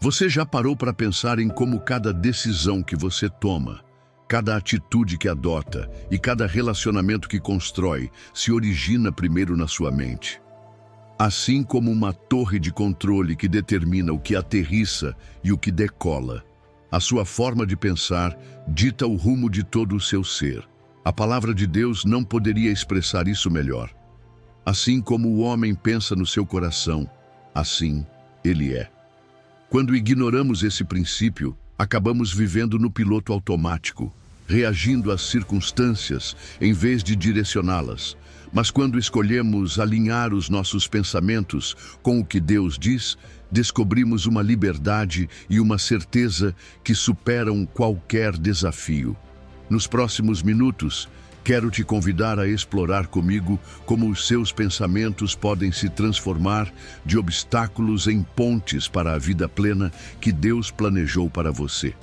Você já parou para pensar em como cada decisão que você toma, cada atitude que adota e cada relacionamento que constrói se origina primeiro na sua mente? Assim como uma torre de controle que determina o que aterrissa e o que decola, a sua forma de pensar dita o rumo de todo o seu ser. A palavra de Deus não poderia expressar isso melhor. Assim como o homem pensa no seu coração, assim ele é. Quando ignoramos esse princípio, acabamos vivendo no piloto automático, reagindo às circunstâncias em vez de direcioná-las. Mas quando escolhemos alinhar os nossos pensamentos com o que Deus diz, descobrimos uma liberdade e uma certeza que superam qualquer desafio. Nos próximos minutos, quero te convidar a explorar comigo como os seus pensamentos podem se transformar de obstáculos em pontes para a vida plena que Deus planejou para você.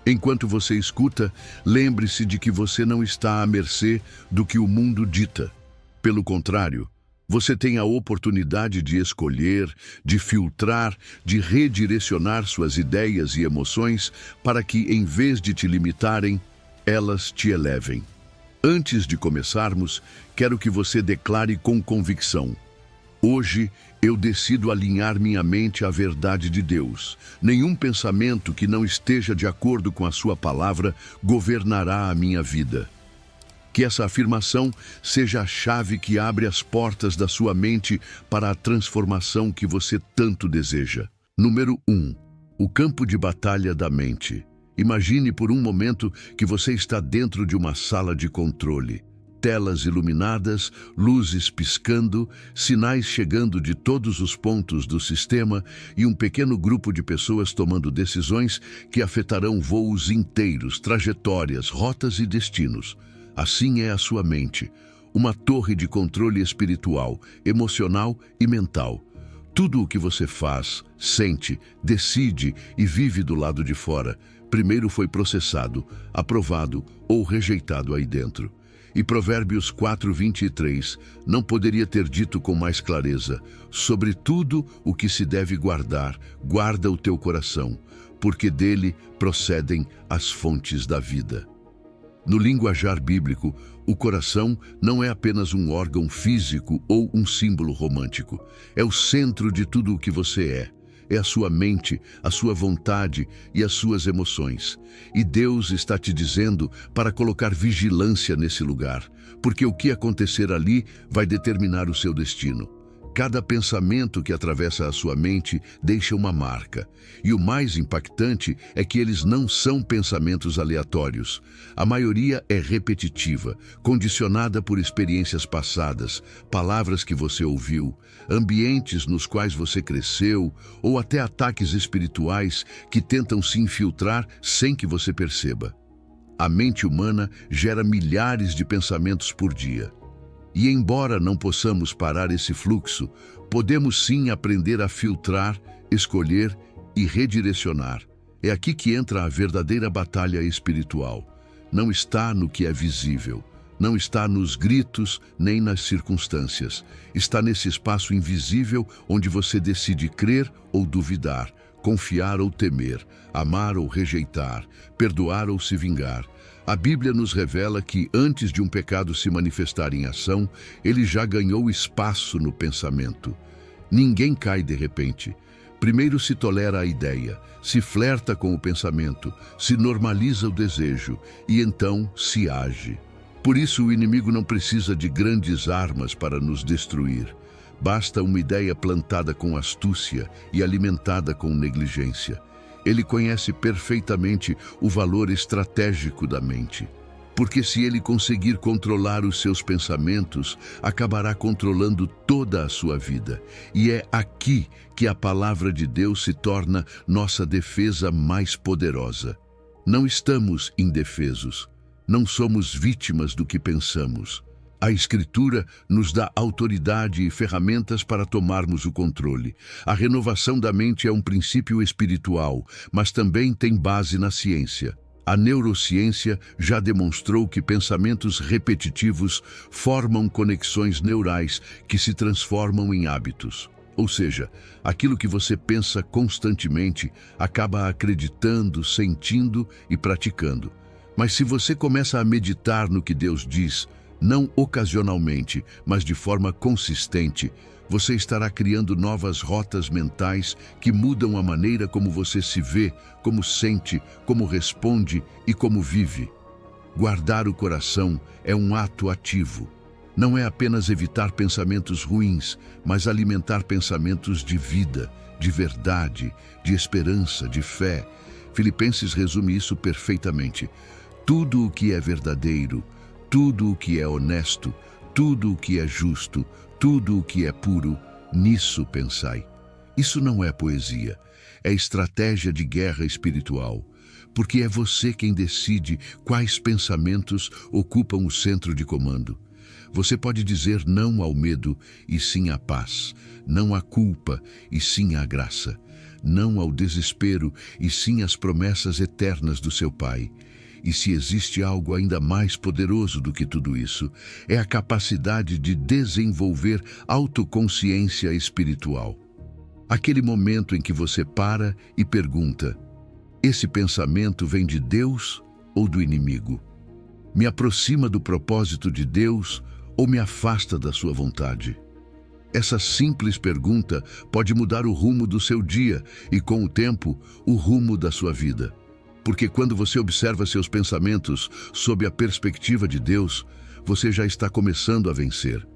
Enquanto você escuta, lembre-se de que você não está à mercê do que o mundo dita. Pelo contrário, você tem a oportunidade de escolher, de filtrar, de redirecionar suas ideias e emoções para que, em vez de te limitarem, elas te elevem. Antes de começarmos, quero que você declare com convicção: hoje eu decido alinhar minha mente à verdade de Deus. Nenhum pensamento que não esteja de acordo com a sua palavra governará a minha vida. Que essa afirmação seja a chave que abre as portas da sua mente para a transformação que você tanto deseja. Número 1. O campo de batalha da mente. Imagine por um momento que você está dentro de uma sala de controle. Telas iluminadas, luzes piscando, sinais chegando de todos os pontos do sistema e um pequeno grupo de pessoas tomando decisões que afetarão voos inteiros, trajetórias, rotas e destinos. Assim é a sua mente, uma torre de controle espiritual, emocional e mental. Tudo o que você faz, sente, decide e vive do lado de fora, primeiro foi processado, aprovado ou rejeitado aí dentro. E Provérbios 4:23 não poderia ter dito com mais clareza: sobre tudo o que se deve guardar, guarda o teu coração, porque dele procedem as fontes da vida. No linguajar bíblico, o coração não é apenas um órgão físico ou um símbolo romântico. É o centro de tudo o que você é. É a sua mente, a sua vontade e as suas emoções. E Deus está te dizendo para colocar vigilância nesse lugar, porque o que acontecer ali vai determinar o seu destino. Cada pensamento que atravessa a sua mente deixa uma marca. E o mais impactante é que eles não são pensamentos aleatórios. A maioria é repetitiva, condicionada por experiências passadas, palavras que você ouviu, ambientes nos quais você cresceu, ou até ataques espirituais que tentam se infiltrar sem que você perceba. A mente humana gera milhares de pensamentos por dia. E embora não possamos parar esse fluxo, podemos sim aprender a filtrar, escolher e redirecionar. É aqui que entra a verdadeira batalha espiritual. Não está no que é visível, não está nos gritos nem nas circunstâncias. Está nesse espaço invisível onde você decide crer ou duvidar, confiar ou temer, amar ou rejeitar, perdoar ou se vingar. A Bíblia nos revela que, antes de um pecado se manifestar em ação, ele já ganhou espaço no pensamento. Ninguém cai de repente. Primeiro se tolera a ideia, se flerta com o pensamento, se normaliza o desejo e então se age. Por isso o inimigo não precisa de grandes armas para nos destruir. Basta uma ideia plantada com astúcia e alimentada com negligência. Ele conhece perfeitamente o valor estratégico da mente. Porque se ele conseguir controlar os seus pensamentos, acabará controlando toda a sua vida. E é aqui que a palavra de Deus se torna nossa defesa mais poderosa. Não estamos indefesos. Não somos vítimas do que pensamos. A Escritura nos dá autoridade e ferramentas para tomarmos o controle. A renovação da mente é um princípio espiritual, mas também tem base na ciência. A neurociência já demonstrou que pensamentos repetitivos formam conexões neurais que se transformam em hábitos. Ou seja, aquilo que você pensa constantemente acaba acreditando, sentindo e praticando. Mas se você começa a meditar no que Deus diz, não ocasionalmente, mas de forma consistente, você estará criando novas rotas mentais que mudam a maneira como você se vê, como sente, como responde e como vive. Guardar o coração é um ato ativo. Não é apenas evitar pensamentos ruins, mas alimentar pensamentos de vida, de verdade, de esperança, de fé. Filipenses resume isso perfeitamente. Tudo o que é verdadeiro, tudo o que é honesto, tudo o que é justo, tudo o que é puro, nisso pensai. Isso não é poesia, é estratégia de guerra espiritual, porque é você quem decide quais pensamentos ocupam o centro de comando. Você pode dizer não ao medo e sim à paz, não à culpa e sim à graça, não ao desespero e sim às promessas eternas do seu Pai. E se existe algo ainda mais poderoso do que tudo isso, é a capacidade de desenvolver autoconsciência espiritual. Aquele momento em que você para e pergunta: esse pensamento vem de Deus ou do inimigo? Me aproxima do propósito de Deus ou me afasta da sua vontade? Essa simples pergunta pode mudar o rumo do seu dia e, com o tempo, o rumo da sua vida. Porque quando você observa seus pensamentos sob a perspectiva de Deus, você já está começando a vencer.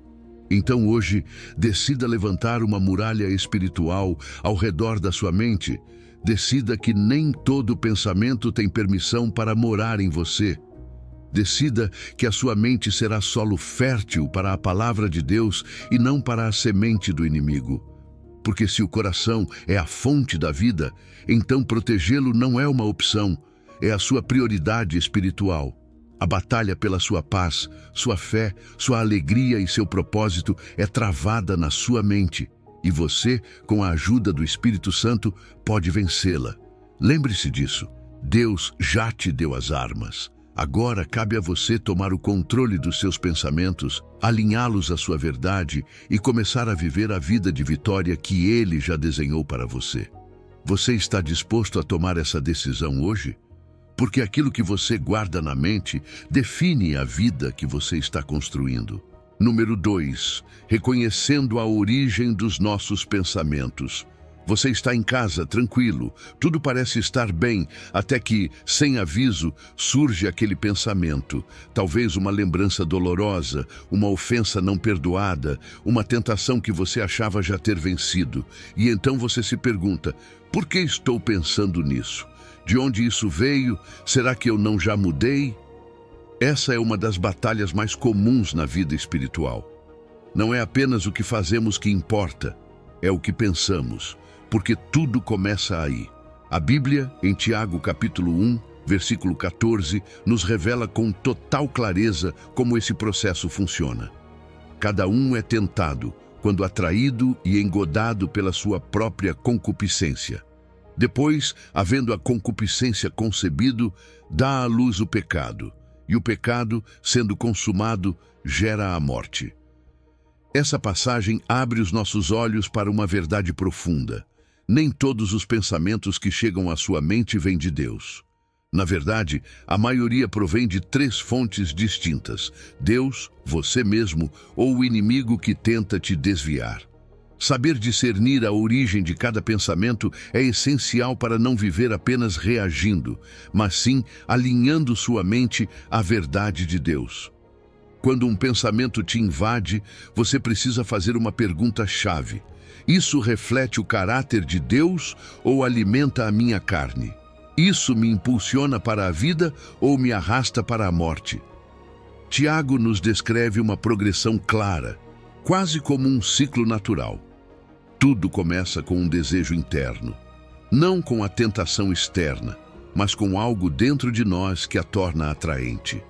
Então hoje, decida levantar uma muralha espiritual ao redor da sua mente. Decida que nem todo pensamento tem permissão para morar em você. Decida que a sua mente será solo fértil para a palavra de Deus e não para a semente do inimigo. Porque se o coração é a fonte da vida, então protegê-lo não é uma opção, é a sua prioridade espiritual. A batalha pela sua paz, sua fé, sua alegria e seu propósito é travada na sua mente. E você, com a ajuda do Espírito Santo, pode vencê-la. Lembre-se disso. Deus já te deu as armas. Agora cabe a você tomar o controle dos seus pensamentos, alinhá-los à sua verdade e começar a viver a vida de vitória que Ele já desenhou para você. Você está disposto a tomar essa decisão hoje? Porque aquilo que você guarda na mente define a vida que você está construindo. Número 2. Reconhecendo a origem dos nossos pensamentos. Você está em casa, tranquilo, tudo parece estar bem, até que, sem aviso, surge aquele pensamento. Talvez uma lembrança dolorosa, uma ofensa não perdoada, uma tentação que você achava já ter vencido. E então você se pergunta: por que estou pensando nisso? De onde isso veio? Será que eu não já mudei? Essa é uma das batalhas mais comuns na vida espiritual. Não é apenas o que fazemos que importa, é o que pensamos. Porque tudo começa aí. A Bíblia, em Tiago capítulo 1, versículo 14, nos revela com total clareza como esse processo funciona. Cada um é tentado quando atraído e engodado pela sua própria concupiscência. Depois, havendo a concupiscência concebido, dá à luz o pecado, e o pecado, sendo consumado, gera a morte. Essa passagem abre os nossos olhos para uma verdade profunda. Nem todos os pensamentos que chegam à sua mente vêm de Deus. Na verdade, a maioria provém de 3 fontes distintas: Deus, você mesmo ou o inimigo que tenta te desviar. Saber discernir a origem de cada pensamento é essencial para não viver apenas reagindo, mas sim alinhando sua mente à verdade de Deus. Quando um pensamento te invade, você precisa fazer uma pergunta-chave. Isso reflete o caráter de Deus ou alimenta a minha carne? Isso me impulsiona para a vida ou me arrasta para a morte? Tiago nos descreve uma progressão clara, quase como um ciclo natural. Tudo começa com um desejo interno, não com a tentação externa, mas com algo dentro de nós que a torna atraente.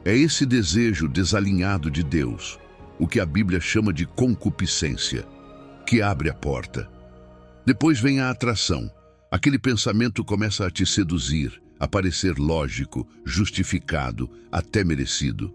É esse desejo desalinhado de Deus, o que a Bíblia chama de concupiscência, que abre a porta. Depois vem a atração. Aquele pensamento começa a te seduzir, a parecer lógico, justificado, até merecido.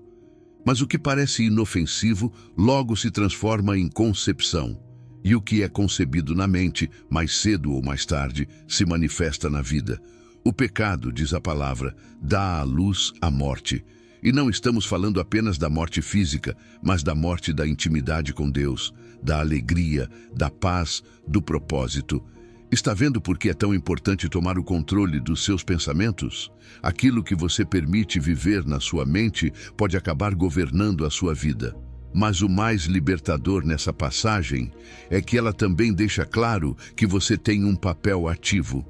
Mas o que parece inofensivo logo se transforma em concepção. E o que é concebido na mente, mais cedo ou mais tarde, se manifesta na vida. O pecado, diz a palavra, dá à luz a morte. E não estamos falando apenas da morte física, mas da morte da intimidade com Deus, da alegria, da paz, do propósito. Está vendo por que é tão importante tomar o controle dos seus pensamentos? Aquilo que você permite viver na sua mente pode acabar governando a sua vida. Mas o mais libertador nessa passagem é que ela também deixa claro que você tem um papel ativo.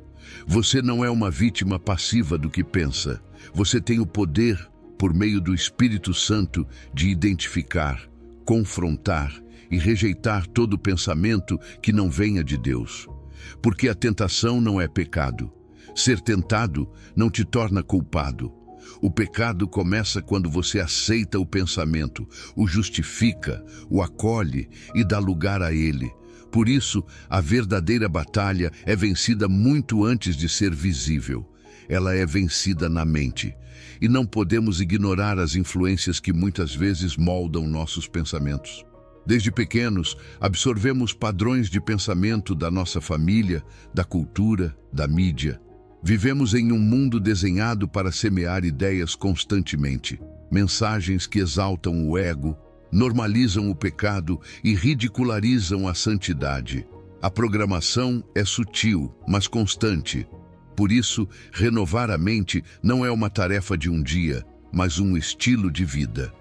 Você não é uma vítima passiva do que pensa. Você tem o poder, por meio do Espírito Santo, de identificar, confrontar e rejeitar todo pensamento que não venha de Deus. Porque a tentação não é pecado. Ser tentado não te torna culpado. O pecado começa quando você aceita o pensamento, o justifica, o acolhe e dá lugar a ele. Por isso, a verdadeira batalha é vencida muito antes de ser visível. Ela é vencida na mente. E não podemos ignorar as influências que muitas vezes moldam nossos pensamentos. Desde pequenos, absorvemos padrões de pensamento da nossa família, da cultura, da mídia. Vivemos em um mundo desenhado para semear ideias constantemente, mensagens que exaltam o ego, normalizam o pecado e ridicularizam a santidade. A programação é sutil, mas constante. Por isso, renovar a mente não é uma tarefa de um dia, mas um estilo de vida.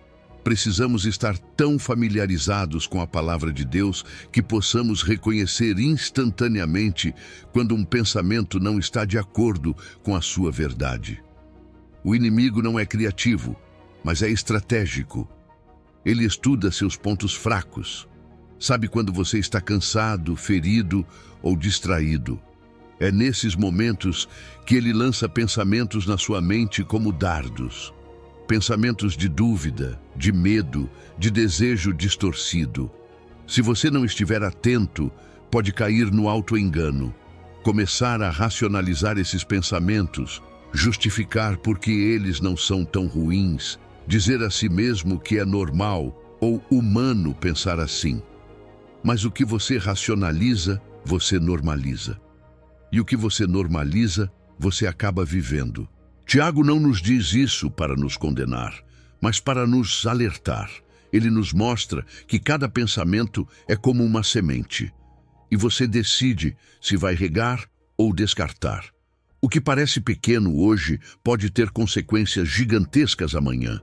Precisamos estar tão familiarizados com a palavra de Deus que possamos reconhecer instantaneamente quando um pensamento não está de acordo com a sua verdade. O inimigo não é criativo, mas é estratégico. Ele estuda seus pontos fracos. Sabe quando você está cansado, ferido ou distraído. É nesses momentos que ele lança pensamentos na sua mente como dardos. Pensamentos de dúvida, de medo, de desejo distorcido. Se você não estiver atento, pode cair no autoengano, começar a racionalizar esses pensamentos, justificar por que eles não são tão ruins, dizer a si mesmo que é normal ou humano pensar assim. Mas o que você racionaliza, você normaliza. E o que você normaliza, você acaba vivendo. Tiago não nos diz isso para nos condenar, mas para nos alertar. Ele nos mostra que cada pensamento é como uma semente, e você decide se vai regar ou descartar. O que parece pequeno hoje pode ter consequências gigantescas amanhã.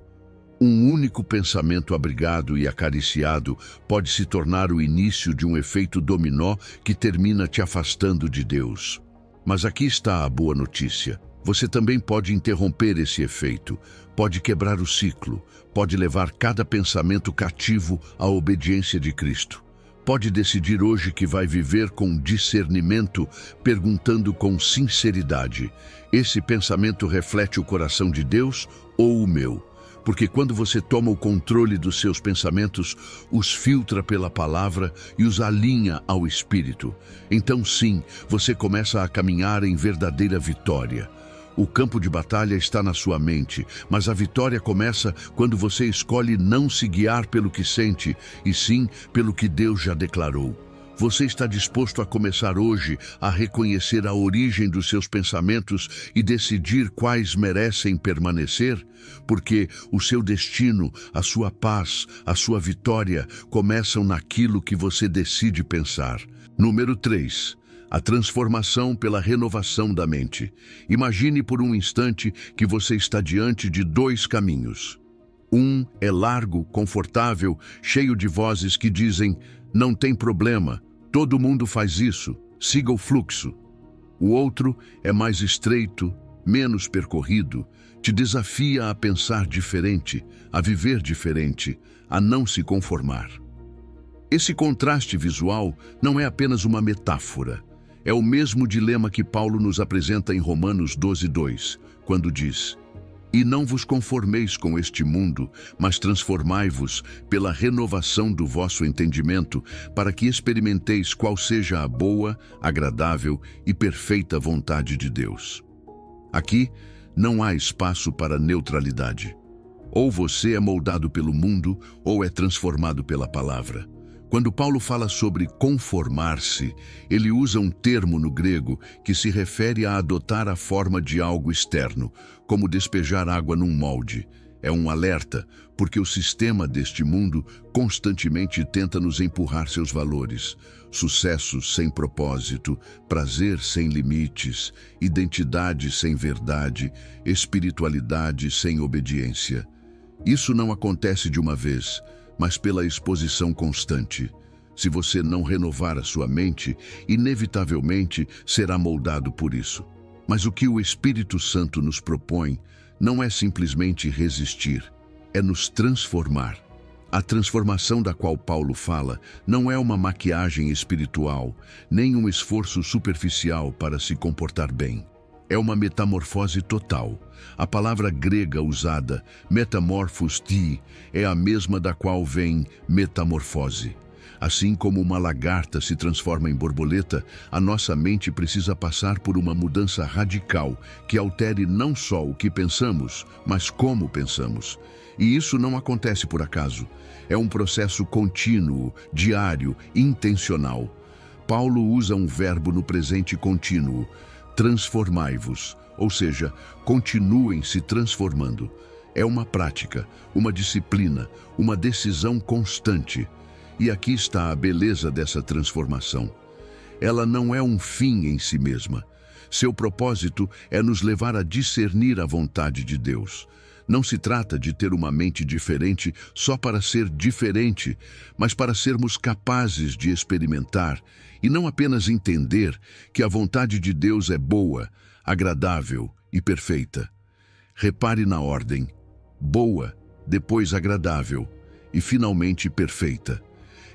Um único pensamento abrigado e acariciado pode se tornar o início de um efeito dominó que termina te afastando de Deus. Mas aqui está a boa notícia. Você também pode interromper esse efeito, pode quebrar o ciclo, pode levar cada pensamento cativo à obediência de Cristo. Pode decidir hoje que vai viver com discernimento, perguntando com sinceridade: esse pensamento reflete o coração de Deus ou o meu? Porque quando você toma o controle dos seus pensamentos, os filtra pela palavra e os alinha ao Espírito. Então sim, você começa a caminhar em verdadeira vitória. O campo de batalha está na sua mente, mas a vitória começa quando você escolhe não se guiar pelo que sente, e sim pelo que Deus já declarou. Você está disposto a começar hoje a reconhecer a origem dos seus pensamentos e decidir quais merecem permanecer? Porque o seu destino, a sua paz, a sua vitória começam naquilo que você decide pensar. Número 3. A transformação pela renovação da mente. Imagine por um instante que você está diante de dois caminhos. Um é largo, confortável, cheio de vozes que dizem: não tem problema, todo mundo faz isso, siga o fluxo. O outro é mais estreito, menos percorrido, te desafia a pensar diferente, a viver diferente, a não se conformar. Esse contraste visual não é apenas uma metáfora. É o mesmo dilema que Paulo nos apresenta em Romanos 12:2, quando diz: e não vos conformeis com este mundo, mas transformai-vos pela renovação do vosso entendimento, para que experimenteis qual seja a boa, agradável e perfeita vontade de Deus. Aqui não há espaço para neutralidade. Ou você é moldado pelo mundo, ou é transformado pela palavra. Quando Paulo fala sobre conformar-se, ele usa um termo no grego que se refere a adotar a forma de algo externo, como despejar água num molde. É um alerta, porque o sistema deste mundo constantemente tenta nos empurrar seus valores. Sucesso sem propósito, prazer sem limites, identidade sem verdade, espiritualidade sem obediência. Isso não acontece de uma vez, mas pela exposição constante. Se você não renovar a sua mente, inevitavelmente será moldado por isso. Mas o que o Espírito Santo nos propõe não é simplesmente resistir, é nos transformar. A transformação da qual Paulo fala não é uma maquiagem espiritual, nem um esforço superficial para se comportar bem. É uma metamorfose total. A palavra grega usada, metamorphos ti, é a mesma da qual vem metamorfose. Assim como uma lagarta se transforma em borboleta, a nossa mente precisa passar por uma mudança radical que altere não só o que pensamos, mas como pensamos. E isso não acontece por acaso. É um processo contínuo, diário, intencional. Paulo usa um verbo no presente contínuo, transformai-vos, ou seja, continuem se transformando. É uma prática, uma disciplina, uma decisão constante. E aqui está a beleza dessa transformação. Ela não é um fim em si mesma. Seu propósito é nos levar a discernir a vontade de Deus. Não se trata de ter uma mente diferente só para ser diferente, mas para sermos capazes de experimentar e não apenas entender que a vontade de Deus é boa, agradável e perfeita. Repare na ordem: boa, depois agradável e finalmente perfeita.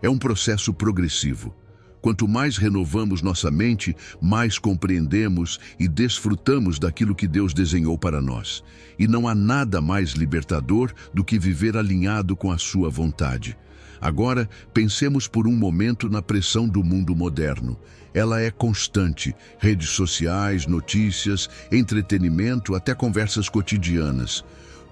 É um processo progressivo. Quanto mais renovamos nossa mente, mais compreendemos e desfrutamos daquilo que Deus desenhou para nós. E não há nada mais libertador do que viver alinhado com a sua vontade. Agora, pensemos por um momento na pressão do mundo moderno. Ela é constante: redes sociais, notícias, entretenimento, até conversas cotidianas.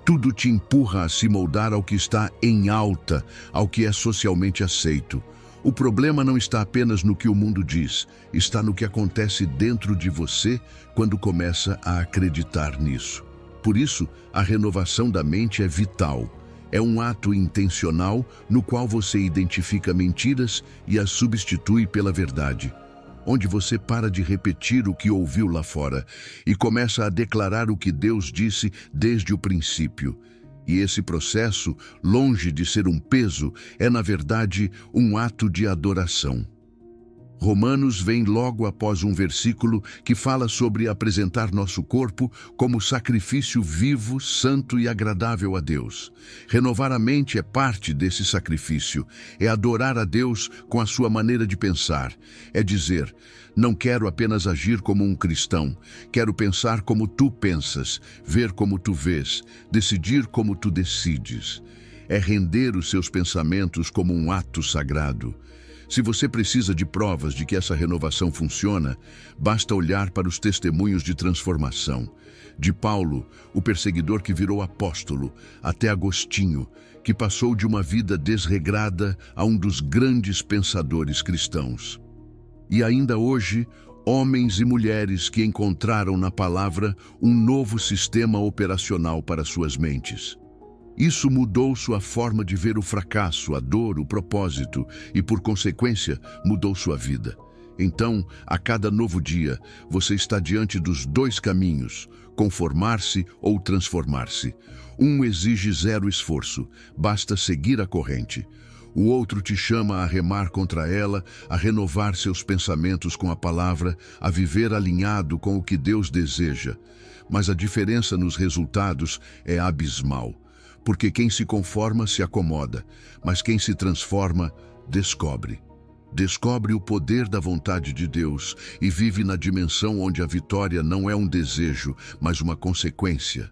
Tudo te empurra a se moldar ao que está em alta, ao que é socialmente aceito. O problema não está apenas no que o mundo diz, está no que acontece dentro de você quando começa a acreditar nisso. Por isso, a renovação da mente é vital. É um ato intencional no qual você identifica mentiras e as substitui pela verdade, onde você para de repetir o que ouviu lá fora e começa a declarar o que Deus disse desde o princípio. E esse processo, longe de ser um peso, é na verdade um ato de adoração. Romanos vem logo após um versículo que fala sobre apresentar nosso corpo como sacrifício vivo, santo e agradável a Deus. Renovar a mente é parte desse sacrifício, é adorar a Deus com a sua maneira de pensar. É dizer: não quero apenas agir como um cristão, quero pensar como tu pensas, ver como tu vês, decidir como tu decides. É render os seus pensamentos como um ato sagrado. Se você precisa de provas de que essa renovação funciona, basta olhar para os testemunhos de transformação. De Paulo, o perseguidor que virou apóstolo, até Agostinho, que passou de uma vida desregrada a um dos grandes pensadores cristãos. E ainda hoje, homens e mulheres que encontraram na palavra um novo sistema operacional para suas mentes. Isso mudou sua forma de ver o fracasso, a dor, o propósito e, por consequência, mudou sua vida. Então, a cada novo dia, você está diante dos dois caminhos: conformar-se ou transformar-se. Um exige zero esforço, basta seguir a corrente. O outro te chama a remar contra ela, a renovar seus pensamentos com a palavra, a viver alinhado com o que Deus deseja. Mas a diferença nos resultados é abismal. Porque quem se conforma se acomoda, mas quem se transforma, descobre. Descobre o poder da vontade de Deus e vive na dimensão onde a vitória não é um desejo, mas uma consequência.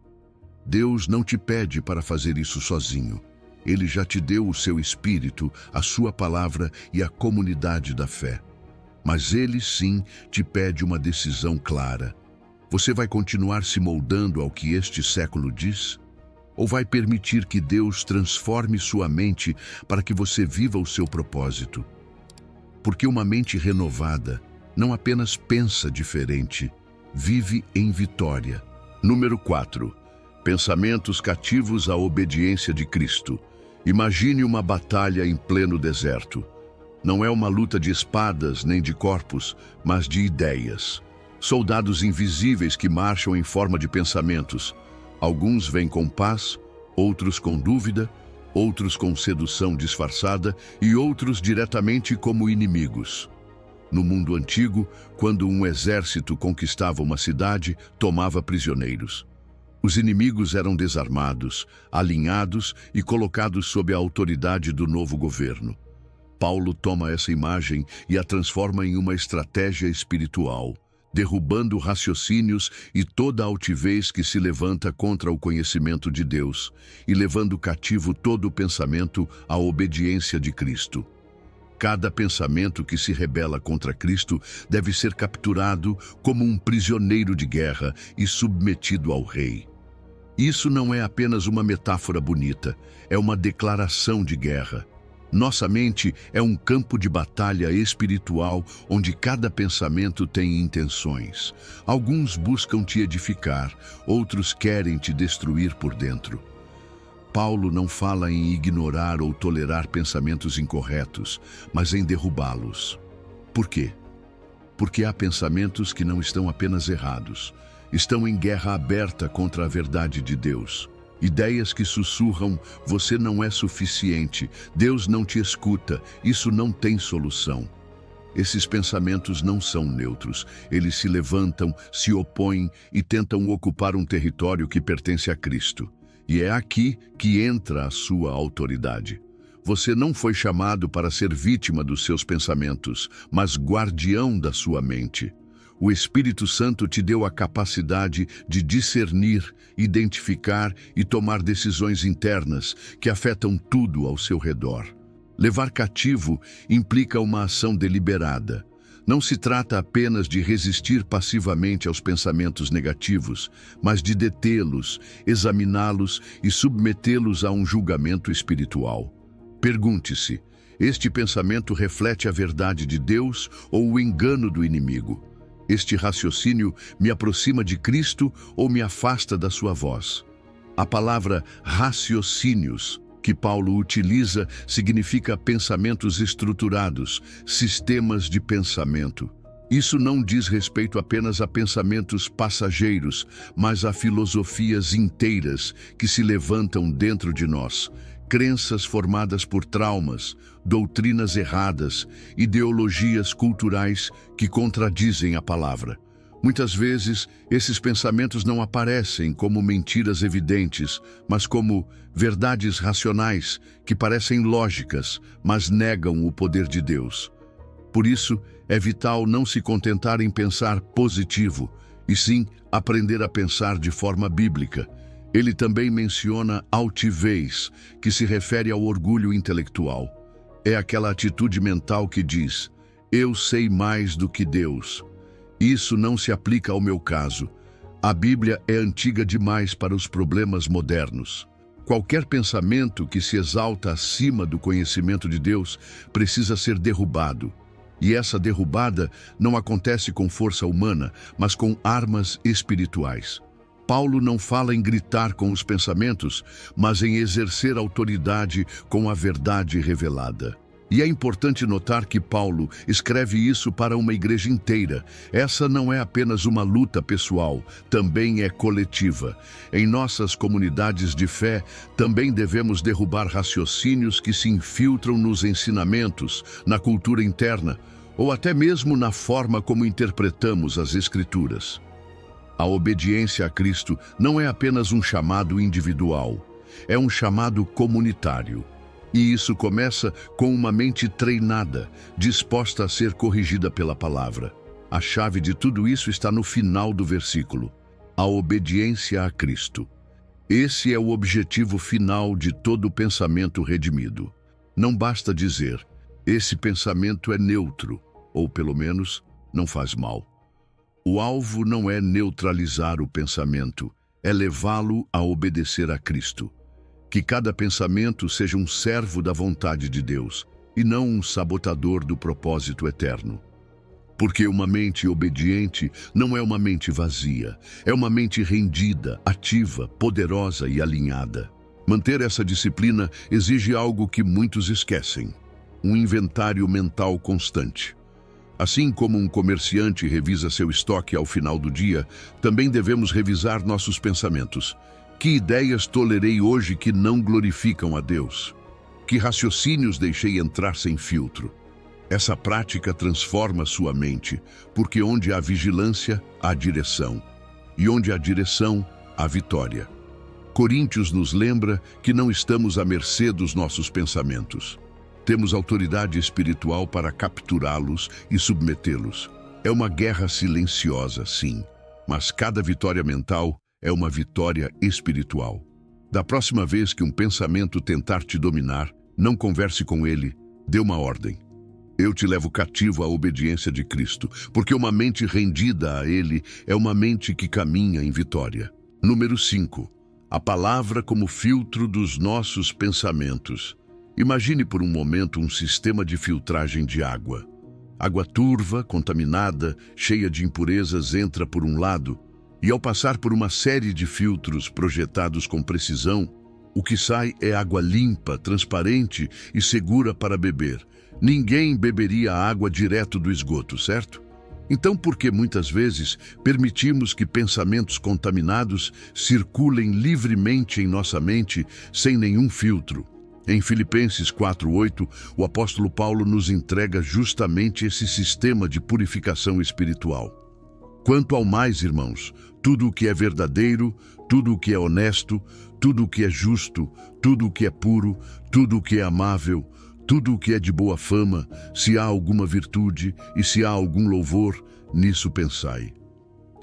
Deus não te pede para fazer isso sozinho. Ele já te deu o seu Espírito, a sua palavra e a comunidade da fé. Mas Ele sim te pede uma decisão clara. Você vai continuar se moldando ao que este século diz? Ou vai permitir que Deus transforme sua mente para que você viva o seu propósito? Porque uma mente renovada não apenas pensa diferente, vive em vitória. Número 4. Pensamentos cativos à obediência de Cristo. Imagine uma batalha em pleno deserto. Não é uma luta de espadas nem de corpos, mas de ideias. Soldados invisíveis que marcham em forma de pensamentos. Alguns vêm com paz, outros com dúvida, outros com sedução disfarçada e outros diretamente como inimigos. No mundo antigo, quando um exército conquistava uma cidade, tomava prisioneiros. Os inimigos eram desarmados, alinhados e colocados sob a autoridade do novo governo. Paulo toma essa imagem e a transforma em uma estratégia espiritual, derrubando raciocínios e toda altivez que se levanta contra o conhecimento de Deus e levando cativo todo o pensamento à obediência de Cristo. Cada pensamento que se rebela contra Cristo deve ser capturado como um prisioneiro de guerra e submetido ao rei. Isso não é apenas uma metáfora bonita, é uma declaração de guerra. Nossa mente é um campo de batalha espiritual onde cada pensamento tem intenções. Alguns buscam te edificar, outros querem te destruir por dentro. Paulo não fala em ignorar ou tolerar pensamentos incorretos, mas em derrubá-los. Por quê? Porque há pensamentos que não estão apenas errados, estão em guerra aberta contra a verdade de Deus. Ideias que sussurram, você não é suficiente, Deus não te escuta, isso não tem solução. Esses pensamentos não são neutros, eles se levantam, se opõem e tentam ocupar um território que pertence a Cristo. E é aqui que entra a sua autoridade. Você não foi chamado para ser vítima dos seus pensamentos, mas guardião da sua mente. O Espírito Santo te deu a capacidade de discernir, identificar e tomar decisões internas que afetam tudo ao seu redor. Levar cativo implica uma ação deliberada. Não se trata apenas de resistir passivamente aos pensamentos negativos, mas de detê-los, examiná-los e submetê-los a um julgamento espiritual. Pergunte-se: este pensamento reflete a verdade de Deus ou o engano do inimigo? Este raciocínio me aproxima de Cristo ou me afasta da sua voz? A palavra raciocínios que Paulo utiliza significa pensamentos estruturados, sistemas de pensamento. Isso não diz respeito apenas a pensamentos passageiros, mas a filosofias inteiras que se levantam dentro de nós. Crenças formadas por traumas, doutrinas erradas, ideologias culturais que contradizem a palavra. Muitas vezes, esses pensamentos não aparecem como mentiras evidentes, mas como verdades racionais que parecem lógicas, mas negam o poder de Deus. Por isso, é vital não se contentar em pensar positivo, e sim aprender a pensar de forma bíblica. Ele também menciona altivez, que se refere ao orgulho intelectual. É aquela atitude mental que diz: eu sei mais do que Deus. Isso não se aplica ao meu caso. A Bíblia é antiga demais para os problemas modernos. Qualquer pensamento que se exalta acima do conhecimento de Deus precisa ser derrubado. E essa derrubada não acontece com força humana, mas com armas espirituais. Paulo não fala em gritar com os pensamentos, mas em exercer autoridade com a verdade revelada. E é importante notar que Paulo escreve isso para uma igreja inteira. Essa não é apenas uma luta pessoal, também é coletiva. Em nossas comunidades de fé, também devemos derrubar raciocínios que se infiltram nos ensinamentos, na cultura interna, ou até mesmo na forma como interpretamos as Escrituras. A obediência a Cristo não é apenas um chamado individual, é um chamado comunitário. E isso começa com uma mente treinada, disposta a ser corrigida pela palavra. A chave de tudo isso está no final do versículo: a obediência a Cristo. Esse é o objetivo final de todo pensamento redimido. Não basta dizer: esse pensamento é neutro, ou pelo menos não faz mal. O alvo não é neutralizar o pensamento, é levá-lo a obedecer a Cristo. Que cada pensamento seja um servo da vontade de Deus e não um sabotador do propósito eterno. Porque uma mente obediente não é uma mente vazia, é uma mente rendida, ativa, poderosa e alinhada. Manter essa disciplina exige algo que muitos esquecem: um inventário mental constante. Assim como um comerciante revisa seu estoque ao final do dia, também devemos revisar nossos pensamentos. Que ideias tolerei hoje que não glorificam a Deus? Que raciocínios deixei entrar sem filtro? Essa prática transforma sua mente, porque onde há vigilância, há direção. E onde há direção, há vitória. Coríntios nos lembra que não estamos à mercê dos nossos pensamentos. Temos autoridade espiritual para capturá-los e submetê-los. É uma guerra silenciosa, sim, mas cada vitória mental é uma vitória espiritual. Da próxima vez que um pensamento tentar te dominar, não converse com ele, dê uma ordem. Eu te levo cativo à obediência de Cristo, porque uma mente rendida a Ele é uma mente que caminha em vitória. Número 5. A palavra como filtro dos nossos pensamentos. Imagine por um momento um sistema de filtragem de água. Água turva, contaminada, cheia de impurezas entra por um lado, e ao passar por uma série de filtros projetados com precisão, o que sai é água limpa, transparente e segura para beber. Ninguém beberia a água direto do esgoto, certo? Então, por que muitas vezes permitimos que pensamentos contaminados circulem livremente em nossa mente sem nenhum filtro? Em Filipenses 4:8, o apóstolo Paulo nos entrega justamente esse sistema de purificação espiritual. Quanto ao mais, irmãos, tudo o que é verdadeiro, tudo o que é honesto, tudo o que é justo, tudo o que é puro, tudo o que é amável, tudo o que é de boa fama, se há alguma virtude e se há algum louvor, nisso pensai.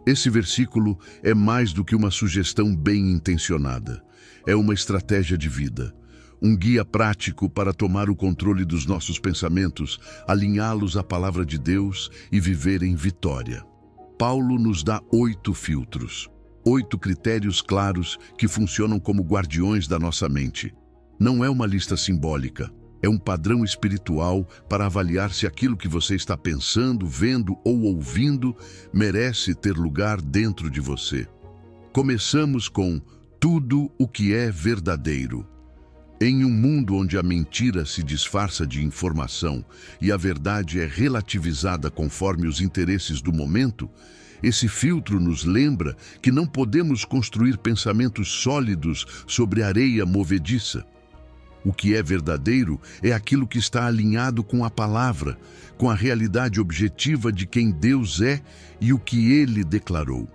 Esse versículo é mais do que uma sugestão bem intencionada. É uma estratégia de vida, um guia prático para tomar o controle dos nossos pensamentos, alinhá-los à palavra de Deus e viver em vitória. Paulo nos dá 8 filtros, 8 critérios claros que funcionam como guardiões da nossa mente. Não é uma lista simbólica. É um padrão espiritual para avaliar se aquilo que você está pensando, vendo ou ouvindo merece ter lugar dentro de você. Começamos com tudo o que é verdadeiro. Em um mundo onde a mentira se disfarça de informação e a verdade é relativizada conforme os interesses do momento, esse filtro nos lembra que não podemos construir pensamentos sólidos sobre areia movediça. O que é verdadeiro é aquilo que está alinhado com a palavra, com a realidade objetiva de quem Deus é e o que Ele declarou.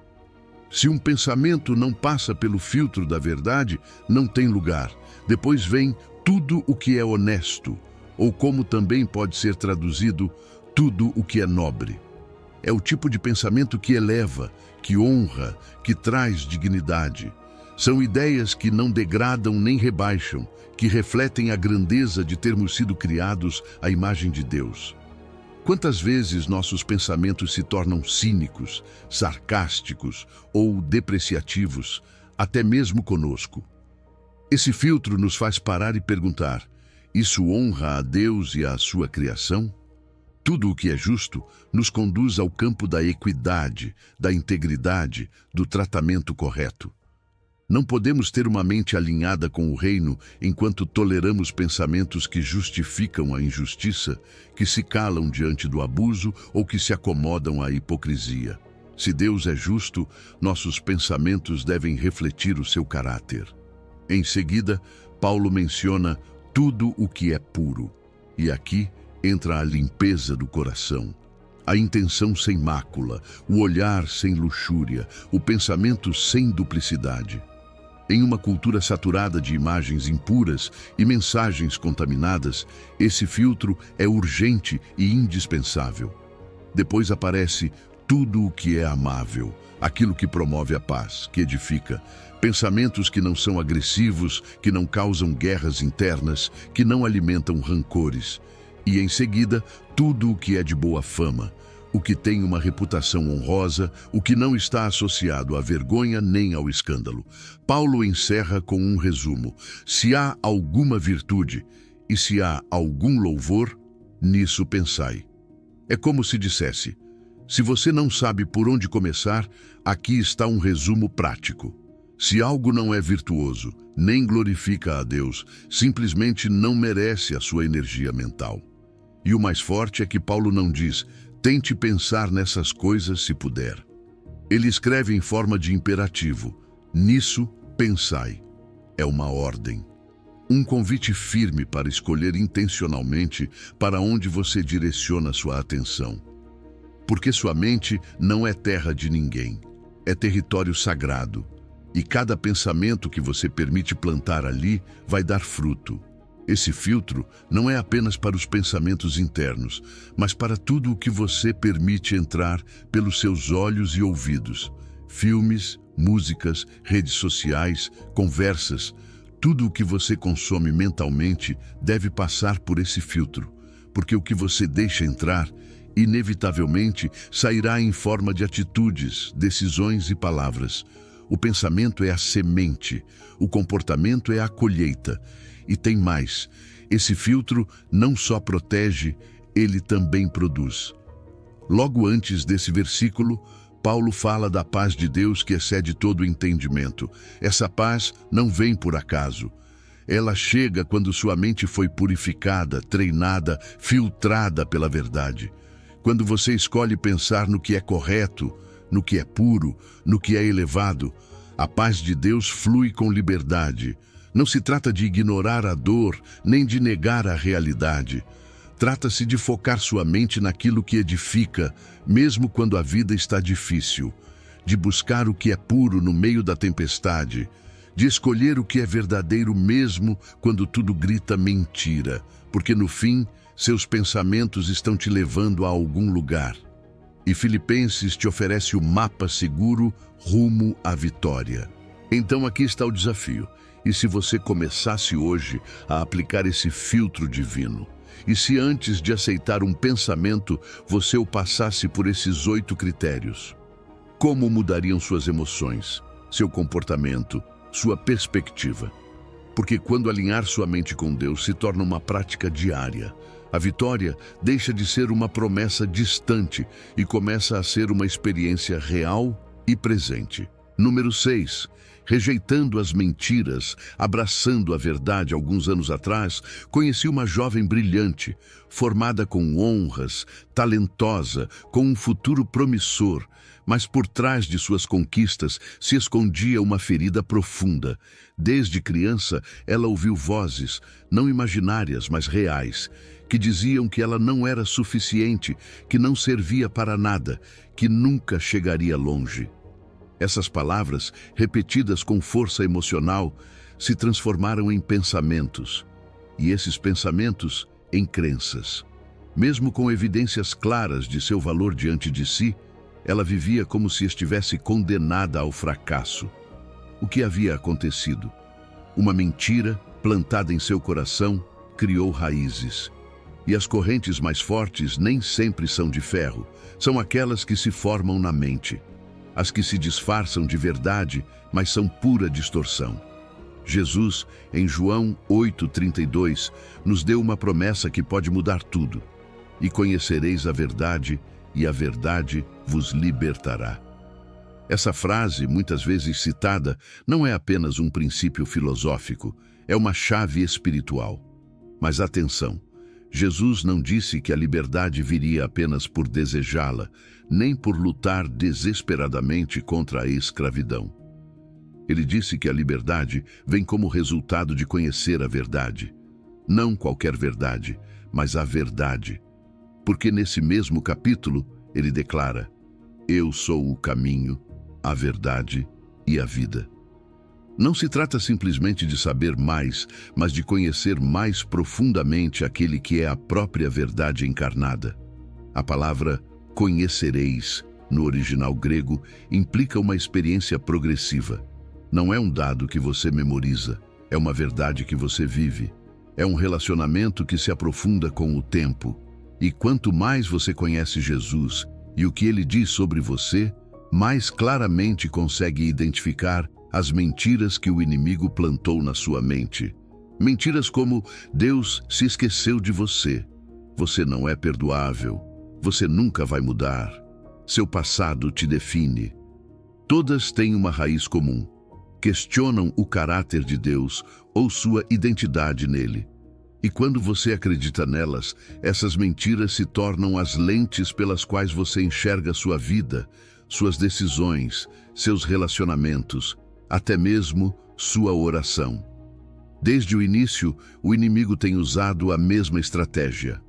Se um pensamento não passa pelo filtro da verdade, não tem lugar. Depois vem tudo o que é honesto, ou como também pode ser traduzido, tudo o que é nobre. É o tipo de pensamento que eleva, que honra, que traz dignidade. São ideias que não degradam nem rebaixam, que refletem a grandeza de termos sido criados à imagem de Deus. Quantas vezes nossos pensamentos se tornam cínicos, sarcásticos ou depreciativos, até mesmo conosco? Esse filtro nos faz parar e perguntar: isso honra a Deus e à sua criação? Tudo o que é justo nos conduz ao campo da equidade, da integridade, do tratamento correto. Não podemos ter uma mente alinhada com o reino enquanto toleramos pensamentos que justificam a injustiça, que se calam diante do abuso ou que se acomodam à hipocrisia. Se Deus é justo, nossos pensamentos devem refletir o seu caráter. Em seguida, Paulo menciona tudo o que é puro. E aqui entra a limpeza do coração. A intenção sem mácula, o olhar sem luxúria, o pensamento sem duplicidade. Em uma cultura saturada de imagens impuras e mensagens contaminadas, esse filtro é urgente e indispensável. Depois aparece tudo o que é amável, aquilo que promove a paz, que edifica, pensamentos que não são agressivos, que não causam guerras internas, que não alimentam rancores. E em seguida, tudo o que é de boa fama, o que tem uma reputação honrosa, o que não está associado à vergonha nem ao escândalo. Paulo encerra com um resumo: se há alguma virtude e se há algum louvor, nisso pensai. É como se dissesse: se você não sabe por onde começar, aqui está um resumo prático. Se algo não é virtuoso, nem glorifica a Deus, simplesmente não merece a sua energia mental. E o mais forte é que Paulo não diz: tente pensar nessas coisas se puder. Ele escreve em forma de imperativo: nisso pensai. É uma ordem. Um convite firme para escolher intencionalmente para onde você direciona sua atenção. Porque sua mente não é terra de ninguém, é território sagrado. E cada pensamento que você permite plantar ali vai dar fruto. Esse filtro não é apenas para os pensamentos internos, mas para tudo o que você permite entrar pelos seus olhos e ouvidos. Filmes, músicas, redes sociais, conversas, tudo o que você consome mentalmente deve passar por esse filtro, porque o que você deixa entrar, inevitavelmente, sairá em forma de atitudes, decisões e palavras. O pensamento é a semente, o comportamento é a colheita. E tem mais: esse filtro não só protege, ele também produz. Logo antes desse versículo, Paulo fala da paz de Deus que excede todo o entendimento. Essa paz não vem por acaso. Ela chega quando sua mente foi purificada, treinada, filtrada pela verdade. Quando você escolhe pensar no que é correto, no que é puro, no que é elevado, a paz de Deus flui com liberdade. Não se trata de ignorar a dor, nem de negar a realidade. Trata-se de focar sua mente naquilo que edifica, mesmo quando a vida está difícil. De buscar o que é puro no meio da tempestade. De escolher o que é verdadeiro mesmo quando tudo grita mentira. Porque no fim, seus pensamentos estão te levando a algum lugar. E Filipenses te oferece o mapa seguro rumo à vitória. Então aqui está o desafio. E se você começasse hoje a aplicar esse filtro divino? E se antes de aceitar um pensamento, você o passasse por esses 8 critérios? Como mudariam suas emoções, seu comportamento, sua perspectiva? Porque quando alinhar sua mente com Deus se torna uma prática diária, a vitória deixa de ser uma promessa distante e começa a ser uma experiência real e presente. Número 6. Rejeitando as mentiras, abraçando a verdade. Alguns anos atrás, conheci uma jovem brilhante, formada com honras, talentosa, com um futuro promissor, mas por trás de suas conquistas se escondia uma ferida profunda. Desde criança, ela ouviu vozes, não imaginárias, mas reais, que diziam que ela não era suficiente, que não servia para nada, que nunca chegaria longe. Essas palavras, repetidas com força emocional, se transformaram em pensamentos, e esses pensamentos em crenças. Mesmo com evidências claras de seu valor diante de si, ela vivia como se estivesse condenada ao fracasso. O que havia acontecido? Uma mentira, plantada em seu coração, criou raízes. E as correntes mais fortes nem sempre são de ferro, são aquelas que se formam na mente. As que se disfarçam de verdade, mas são pura distorção. Jesus, em João 8,32, nos deu uma promessa que pode mudar tudo. E conhecereis a verdade, e a verdade vos libertará. Essa frase, muitas vezes citada, não é apenas um princípio filosófico, é uma chave espiritual. Mas atenção, Jesus não disse que a liberdade viria apenas por desejá-la, nem por lutar desesperadamente contra a escravidão. Ele disse que a liberdade vem como resultado de conhecer a verdade. Não qualquer verdade, mas a verdade. Porque nesse mesmo capítulo, ele declara: eu sou o caminho, a verdade e a vida. Não se trata simplesmente de saber mais, mas de conhecer mais profundamente aquele que é a própria verdade encarnada. A palavra conhecereis, no original grego, implica uma experiência progressiva. Não é um dado que você memoriza, é uma verdade que você vive. É um relacionamento que se aprofunda com o tempo. E quanto mais você conhece Jesus, E o que ele diz sobre você, mais claramente consegue identificar as mentiras que o inimigo plantou na sua mente. Mentiras como: Deus se esqueceu de você, você não é perdoável, você nunca vai mudar, seu passado te define. Todas têm uma raiz comum. Questionam o caráter de Deus ou sua identidade nele. E quando você acredita nelas, essas mentiras se tornam as lentes pelas quais você enxerga sua vida, suas decisões, seus relacionamentos, até mesmo sua oração. Desde o início, o inimigo tem usado a mesma estratégia.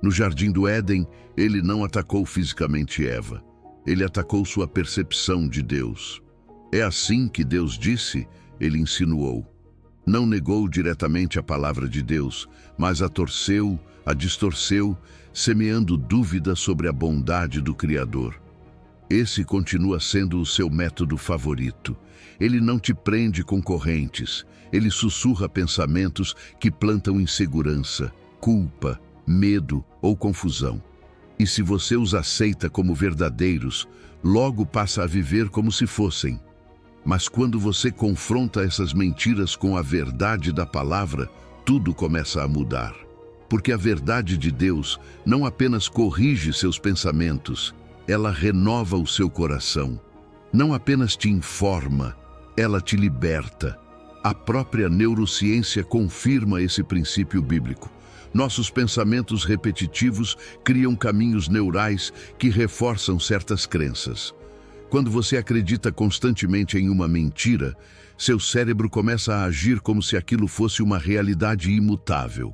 No Jardim do Éden, ele não atacou fisicamente Eva. Ele atacou sua percepção de Deus. É assim que Deus disse, ele insinuou. Não negou diretamente a palavra de Deus, mas a torceu, a distorceu, semeando dúvida sobre a bondade do Criador. Esse continua sendo o seu método favorito. Ele não te prende com correntes, ele sussurra pensamentos que plantam insegurança, culpa, medo ou confusão. E se você os aceita como verdadeiros, logo passa a viver como se fossem. Mas quando você confronta essas mentiras com a verdade da palavra, tudo começa a mudar. Porque a verdade de Deus não apenas corrige seus pensamentos, ela renova o seu coração. Não apenas te informa, ela te liberta. A própria neurociência confirma esse princípio bíblico. Nossos pensamentos repetitivos criam caminhos neurais que reforçam certas crenças. Quando você acredita constantemente em uma mentira, seu cérebro começa a agir como se aquilo fosse uma realidade imutável.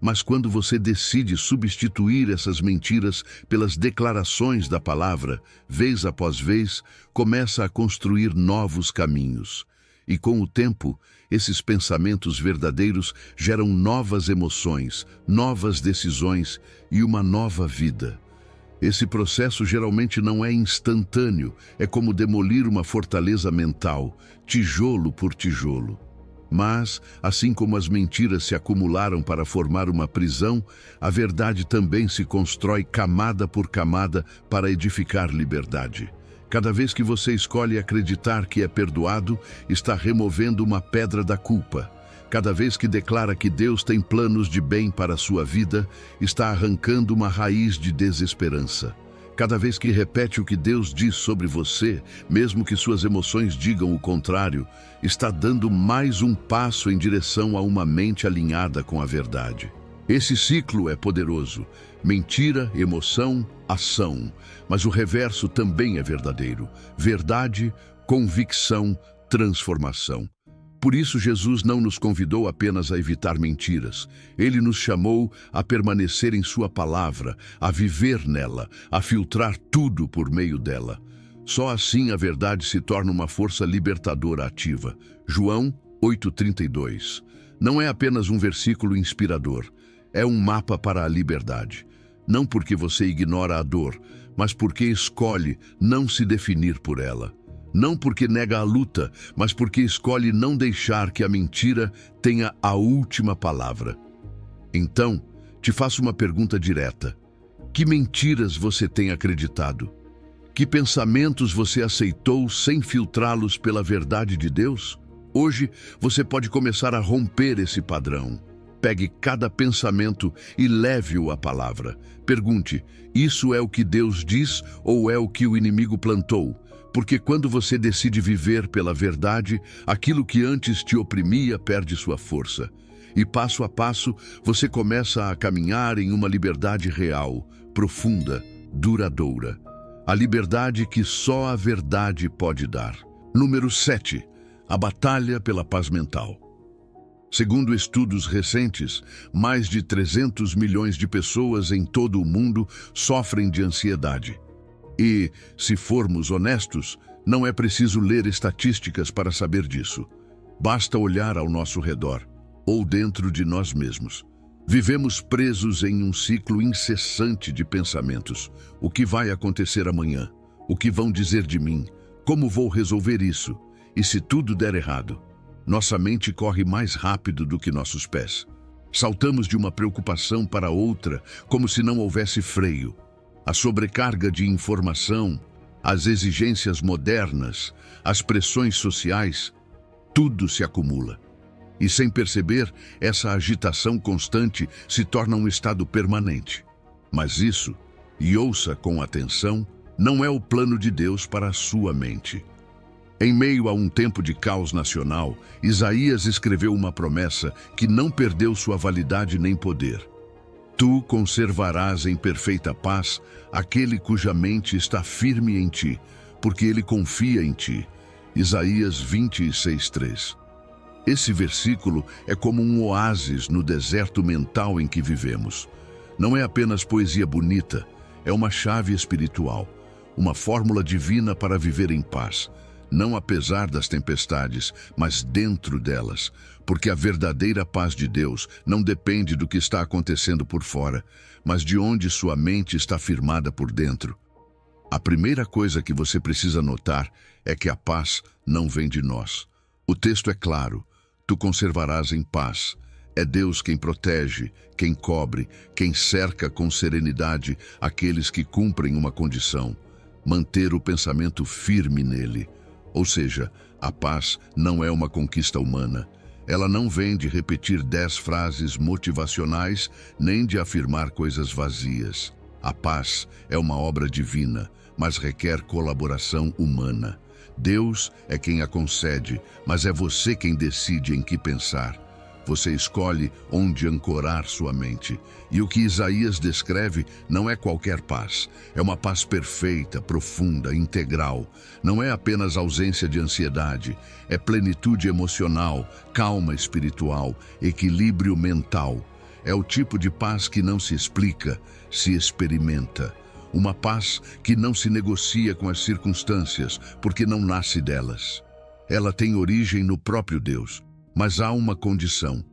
Mas quando você decide substituir essas mentiras pelas declarações da palavra, vez após vez, começa a construir novos caminhos. E com o tempo, esses pensamentos verdadeiros geram novas emoções, novas decisões e uma nova vida. Esse processo geralmente não é instantâneo, é como demolir uma fortaleza mental, tijolo por tijolo. Mas, assim como as mentiras se acumularam para formar uma prisão, a verdade também se constrói camada por camada para edificar liberdade. Cada vez que você escolhe acreditar que é perdoado, está removendo uma pedra da culpa. Cada vez que declara que Deus tem planos de bem para a sua vida, está arrancando uma raiz de desesperança. Cada vez que repete o que Deus diz sobre você, mesmo que suas emoções digam o contrário, está dando mais um passo em direção a uma mente alinhada com a verdade. Esse ciclo é poderoso. Mentira, emoção, ação. Mas o reverso também é verdadeiro. Verdade, convicção, transformação. Por isso, Jesus não nos convidou apenas a evitar mentiras. Ele nos chamou a permanecer em sua palavra, a viver nela, a filtrar tudo por meio dela. Só assim a verdade se torna uma força libertadora ativa. João 8,32. Não é apenas um versículo inspirador. É um mapa para a liberdade. Não porque você ignora a dor, mas porque escolhe não se definir por ela. Não porque nega a luta, mas porque escolhe não deixar que a mentira tenha a última palavra. Então, te faço uma pergunta direta. Que mentiras você tem acreditado? Que pensamentos você aceitou sem filtrá-los pela verdade de Deus? Hoje, você pode começar a romper esse padrão. Pegue cada pensamento e leve-o à palavra. Pergunte, isso é o que Deus diz ou é o que o inimigo plantou? Porque quando você decide viver pela verdade, aquilo que antes te oprimia perde sua força. E passo a passo, você começa a caminhar em uma liberdade real, profunda, duradoura. A liberdade que só a verdade pode dar. Número 7. A batalha pela paz mental. Segundo estudos recentes, mais de 300 milhões de pessoas em todo o mundo sofrem de ansiedade. E, se formos honestos, não é preciso ler estatísticas para saber disso. Basta olhar ao nosso redor, ou dentro de nós mesmos. Vivemos presos em um ciclo incessante de pensamentos. O que vai acontecer amanhã? O que vão dizer de mim? Como vou resolver isso? E se tudo der errado? Nossa mente corre mais rápido do que nossos pés. Saltamos de uma preocupação para outra, como se não houvesse freio. A sobrecarga de informação, as exigências modernas, as pressões sociais, tudo se acumula. E sem perceber, essa agitação constante se torna um estado permanente. Mas isso, e ouça com atenção, não é o plano de Deus para a sua mente. Em meio a um tempo de caos nacional, Isaías escreveu uma promessa que não perdeu sua validade nem poder. Tu conservarás em perfeita paz aquele cuja mente está firme em ti, porque ele confia em ti. Isaías 26:3. Esse versículo é como um oásis no deserto mental em que vivemos. Não é apenas poesia bonita, é uma chave espiritual, uma fórmula divina para viver em paz. Não apesar das tempestades, mas dentro delas, porque a verdadeira paz de Deus não depende do que está acontecendo por fora, mas de onde sua mente está firmada por dentro. A primeira coisa que você precisa notar é que a paz não vem de nós. O texto é claro: tu conservarás em paz. É Deus quem protege, quem cobre, quem cerca com serenidade aqueles que cumprem uma condição: manter o pensamento firme nele. Ou seja, a paz não é uma conquista humana. Ela não vem de repetir 10 frases motivacionais, nem de afirmar coisas vazias. A paz é uma obra divina, mas requer colaboração humana. Deus é quem a concede, mas é você quem decide em que pensar. Você escolhe onde ancorar sua mente. E o que Isaías descreve não é qualquer paz. É uma paz perfeita, profunda, integral. Não é apenas ausência de ansiedade. É plenitude emocional, calma espiritual, equilíbrio mental. É o tipo de paz que não se explica, se experimenta. Uma paz que não se negocia com as circunstâncias, porque não nasce delas. Ela tem origem no próprio Deus. Mas há uma condição: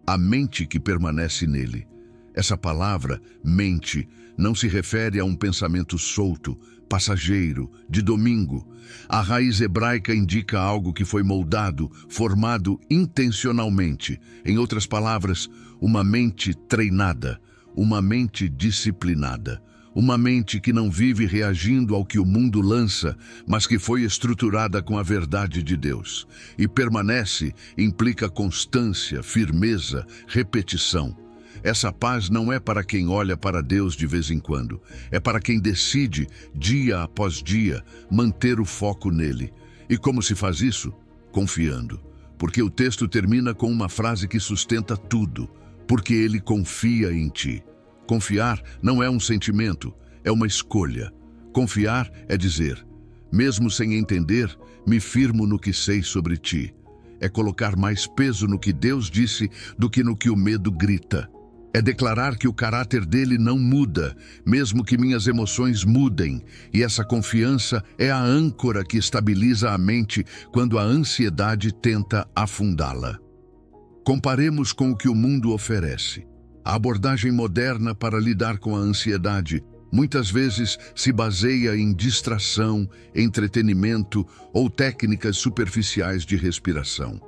a mente que permanece nele. Essa palavra, mente, não se refere a um pensamento solto, passageiro, de domingo. A raiz hebraica indica algo que foi moldado, formado intencionalmente. Em outras palavras, uma mente treinada, uma mente disciplinada. Uma mente que não vive reagindo ao que o mundo lança, mas que foi estruturada com a verdade de Deus. E permanece implica constância, firmeza, repetição. Essa paz não é para quem olha para Deus de vez em quando. É para quem decide, dia após dia, manter o foco nele. E como se faz isso? Confiando. Porque o texto termina com uma frase que sustenta tudo. Porque ele confia em ti. Confiar não é um sentimento, é uma escolha. Confiar é dizer: mesmo sem entender, me firmo no que sei sobre ti. É colocar mais peso no que Deus disse do que no que o medo grita. É declarar que o caráter dele não muda, mesmo que minhas emoções mudem. E essa confiança é a âncora que estabiliza a mente quando a ansiedade tenta afundá-la. Comparemos com o que o mundo oferece. A abordagem moderna para lidar com a ansiedade muitas vezes se baseia em distração, entretenimento ou técnicas superficiais de respiração.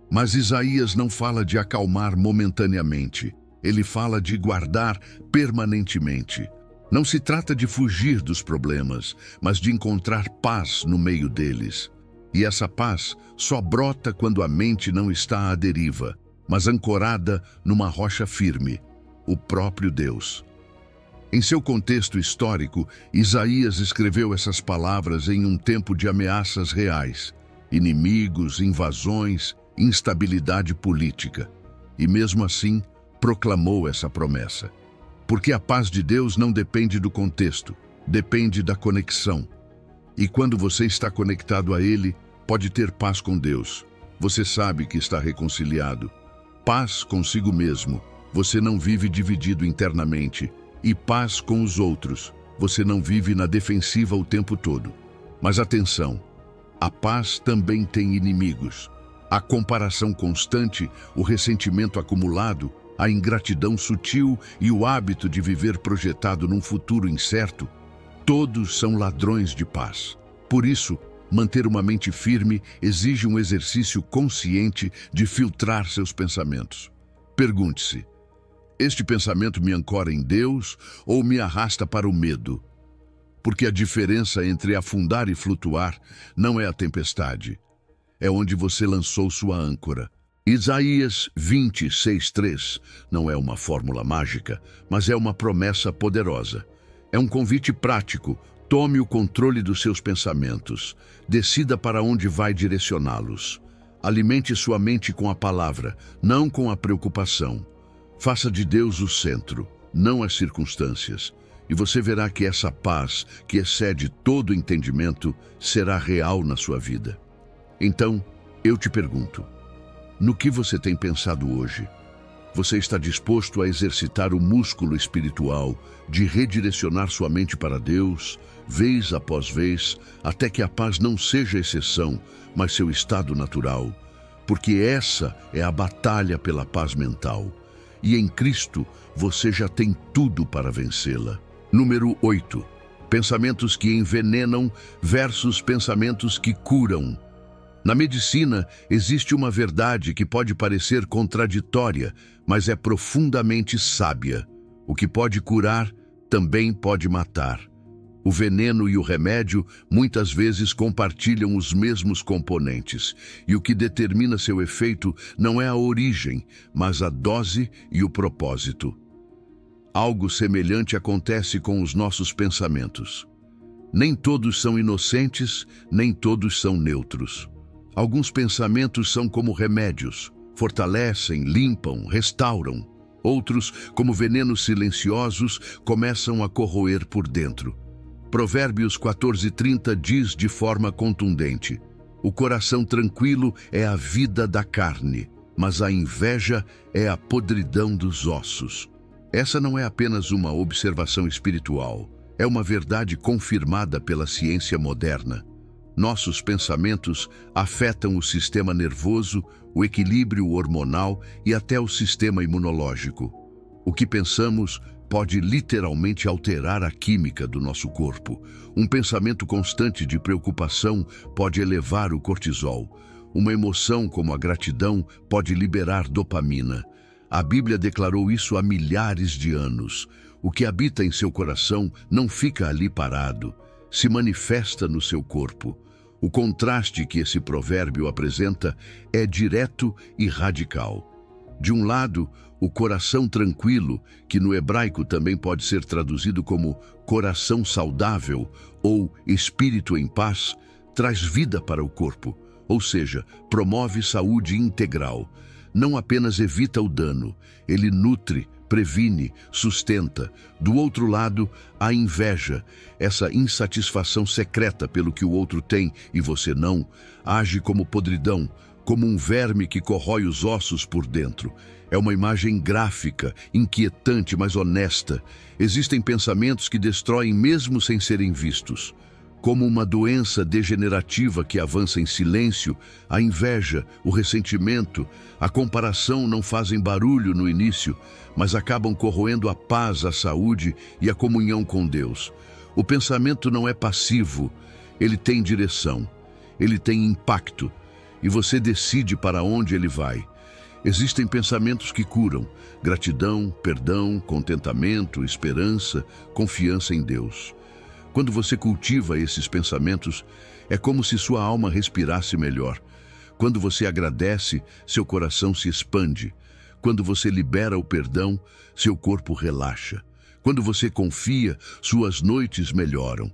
Mas Isaías não fala de acalmar momentaneamente. Ele fala de guardar permanentemente. Não se trata de fugir dos problemas, mas de encontrar paz no meio deles. E essa paz só brota quando a mente não está à deriva, mas ancorada numa rocha firme, o próprio Deus. Em seu contexto histórico, Isaías escreveu essas palavras em um tempo de ameaças reais, inimigos, invasões, instabilidade política. E mesmo assim, proclamou essa promessa. Porque a paz de Deus não depende do contexto, depende da conexão. E quando você está conectado a Ele, pode ter paz com Deus. Você sabe que está reconciliado. Paz consigo mesmo. Você não vive dividido internamente. E paz com os outros. Você não vive na defensiva o tempo todo. Mas atenção, a paz também tem inimigos. A comparação constante, o ressentimento acumulado, a ingratidão sutil e o hábito de viver projetado num futuro incerto, todos são ladrões de paz. Por isso, manter uma mente firme exige um exercício consciente de filtrar seus pensamentos. Pergunte-se: este pensamento me ancora em Deus ou me arrasta para o medo? Porque a diferença entre afundar e flutuar não é a tempestade, é onde você lançou sua âncora. Isaías 26:3 não é uma fórmula mágica, mas é uma promessa poderosa. É um convite prático. Tome o controle dos seus pensamentos. Decida para onde vai direcioná-los. Alimente sua mente com a palavra, não com a preocupação. Faça de Deus o centro, não as circunstâncias. E você verá que essa paz, que excede todo entendimento, será real na sua vida. Então, eu te pergunto, no que você tem pensado hoje? Você está disposto a exercitar o músculo espiritual de redirecionar sua mente para Deus, vez após vez, até que a paz não seja exceção, mas seu estado natural? Porque essa é a batalha pela paz mental. E em Cristo você já tem tudo para vencê-la. Número 8. Pensamentos que envenenam versus pensamentos que curam. Na medicina, existe uma verdade que pode parecer contraditória, mas é profundamente sábia. O que pode curar, também pode matar. O veneno e o remédio muitas vezes compartilham os mesmos componentes, e o que determina seu efeito não é a origem, mas a dose e o propósito. Algo semelhante acontece com os nossos pensamentos. Nem todos são inocentes, nem todos são neutros. Alguns pensamentos são como remédios, fortalecem, limpam, restauram. Outros, como venenos silenciosos, começam a corroer por dentro. Provérbios 14:30 diz de forma contundente: o coração tranquilo é a vida da carne, mas a inveja é a podridão dos ossos. Essa não é apenas uma observação espiritual, é uma verdade confirmada pela ciência moderna. Nossos pensamentos afetam o sistema nervoso, o equilíbrio hormonal e até o sistema imunológico. O que pensamos pode literalmente alterar a química do nosso corpo. Um pensamento constante de preocupação pode elevar o cortisol. Uma emoção como a gratidão pode liberar dopamina. A Bíblia declarou isso há milhares de anos. O que habita em seu coração não fica ali parado, se manifesta no seu corpo. O contraste que esse provérbio apresenta é direto e radical. De um lado, o coração tranquilo, que no hebraico também pode ser traduzido como coração saudável ou espírito em paz, traz vida para o corpo, ou seja, promove saúde integral. Não apenas evita o dano, ele nutre, previne, sustenta. Do outro lado, a inveja, essa insatisfação secreta pelo que o outro tem e você não, age como podridão, como um verme que corrói os ossos por dentro. É uma imagem gráfica, inquietante, mas honesta. Existem pensamentos que destroem mesmo sem serem vistos. Como uma doença degenerativa que avança em silêncio, a inveja, o ressentimento, a comparação não fazem barulho no início, mas acabam corroendo a paz, a saúde e a comunhão com Deus. O pensamento não é passivo, ele tem direção, ele tem impacto, e você decide para onde ele vai. Existem pensamentos que curam: gratidão, perdão, contentamento, esperança, confiança em Deus. Quando você cultiva esses pensamentos, é como se sua alma respirasse melhor. Quando você agradece, seu coração se expande. Quando você libera o perdão, seu corpo relaxa. Quando você confia, suas noites melhoram.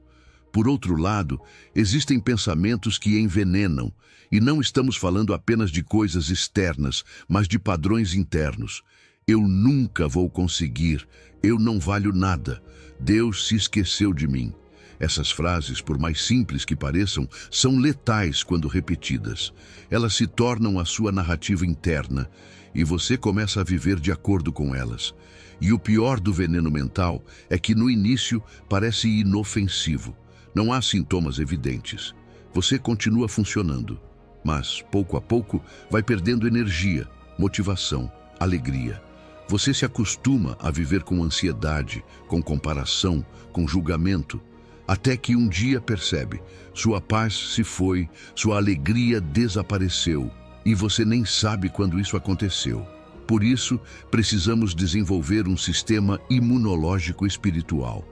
Por outro lado, existem pensamentos que envenenam, e não estamos falando apenas de coisas externas, mas de padrões internos. Eu nunca vou conseguir, eu não valho nada, Deus se esqueceu de mim. Essas frases, por mais simples que pareçam, são letais quando repetidas. Elas se tornam a sua narrativa interna e você começa a viver de acordo com elas. E o pior do veneno mental é que no início parece inofensivo. Não há sintomas evidentes. Você continua funcionando, mas pouco a pouco vai perdendo energia, motivação, alegria. Você se acostuma a viver com ansiedade, com comparação, com julgamento, até que um dia percebe, sua paz se foi, sua alegria desapareceu, e você nem sabe quando isso aconteceu. Por isso, precisamos desenvolver um sistema imunológico espiritual.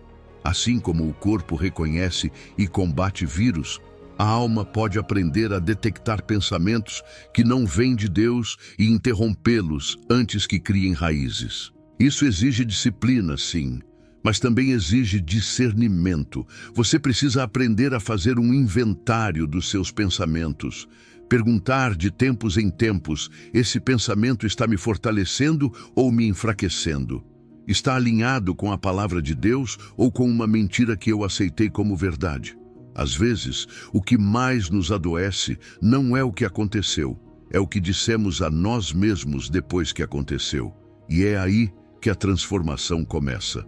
Assim como o corpo reconhece e combate vírus, a alma pode aprender a detectar pensamentos que não vêm de Deus e interrompê-los antes que criem raízes. Isso exige disciplina, sim, mas também exige discernimento. Você precisa aprender a fazer um inventário dos seus pensamentos. Perguntar de tempos em tempos: esse pensamento está me fortalecendo ou me enfraquecendo? Está alinhado com a palavra de Deus ou com uma mentira que eu aceitei como verdade? Às vezes, o que mais nos adoece não é o que aconteceu, é o que dissemos a nós mesmos depois que aconteceu. E é aí que a transformação começa.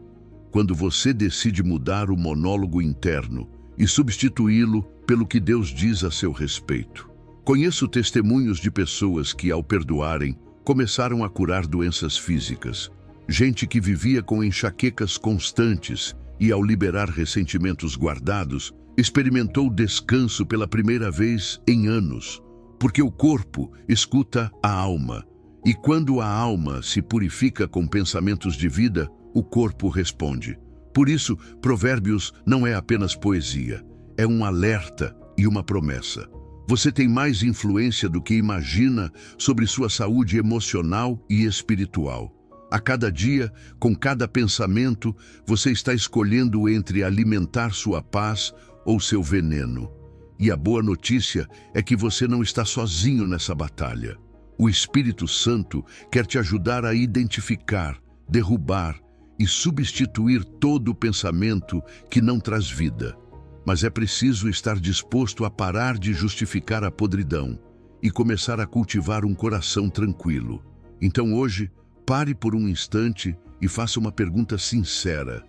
Quando você decide mudar o monólogo interno e substituí-lo pelo que Deus diz a seu respeito. Conheço testemunhos de pessoas que, ao perdoarem, começaram a curar doenças físicas. Gente que vivia com enxaquecas constantes e, ao liberar ressentimentos guardados, experimentou descanso pela primeira vez em anos, porque o corpo escuta a alma, e quando a alma se purifica com pensamentos de vida, o corpo responde. Por isso, Provérbios não é apenas poesia, é um alerta e uma promessa. Você tem mais influência do que imagina sobre sua saúde emocional e espiritual. A cada dia, com cada pensamento, você está escolhendo entre alimentar sua paz ou seu veneno. E a boa notícia é que você não está sozinho nessa batalha. O Espírito Santo quer te ajudar a identificar, derrubar e substituir todo o pensamento que não traz vida. Mas é preciso estar disposto a parar de justificar a podridão e começar a cultivar um coração tranquilo. Então hoje, pare por um instante e faça uma pergunta sincera.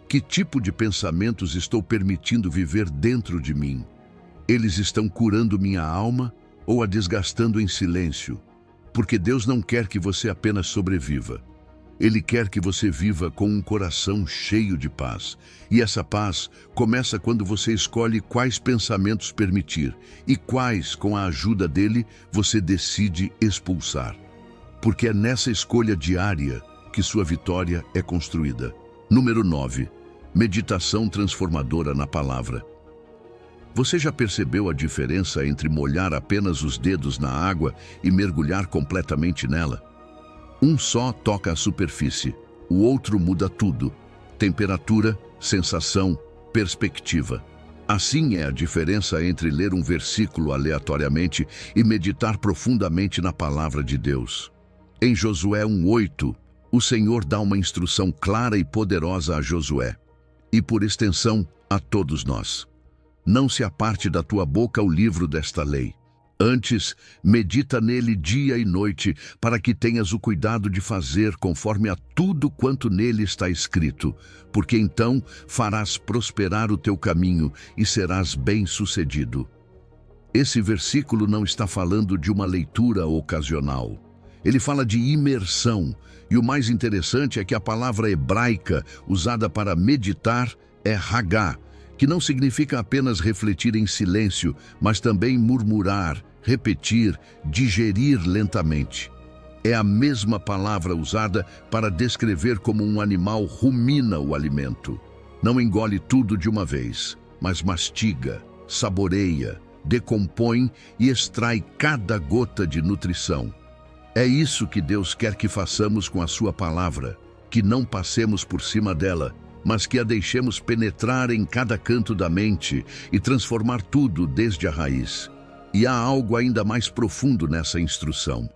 Que tipo de pensamentos estou permitindo viver dentro de mim? Eles estão curando minha alma ou a desgastando em silêncio? Porque Deus não quer que você apenas sobreviva. Ele quer que você viva com um coração cheio de paz. E essa paz começa quando você escolhe quais pensamentos permitir e quais, com a ajuda dele, você decide expulsar. Porque é nessa escolha diária que sua vitória é construída. Número 9. Meditação transformadora na palavra. Você já percebeu a diferença entre molhar apenas os dedos na água e mergulhar completamente nela? Um só toca a superfície, o outro muda tudo. Temperatura, sensação, perspectiva. Assim é a diferença entre ler um versículo aleatoriamente e meditar profundamente na palavra de Deus. Em Josué 1:8, o Senhor dá uma instrução clara e poderosa a Josué, e por extensão a todos nós. Não se aparte da tua boca o livro desta lei. Antes, medita nele dia e noite, para que tenhas o cuidado de fazer conforme a tudo quanto nele está escrito, porque então farás prosperar o teu caminho e serás bem-sucedido. Esse versículo não está falando de uma leitura ocasional. Ele fala de imersão, e o mais interessante é que a palavra hebraica usada para meditar é hagá, que não significa apenas refletir em silêncio, mas também murmurar, repetir, digerir lentamente. É a mesma palavra usada para descrever como um animal rumina o alimento. Não engole tudo de uma vez, mas mastiga, saboreia, decompõe e extrai cada gota de nutrição. É isso que Deus quer que façamos com a sua palavra, que não passemos por cima dela, mas que a deixemos penetrar em cada canto da mente e transformar tudo desde a raiz. E há algo ainda mais profundo nessa instrução.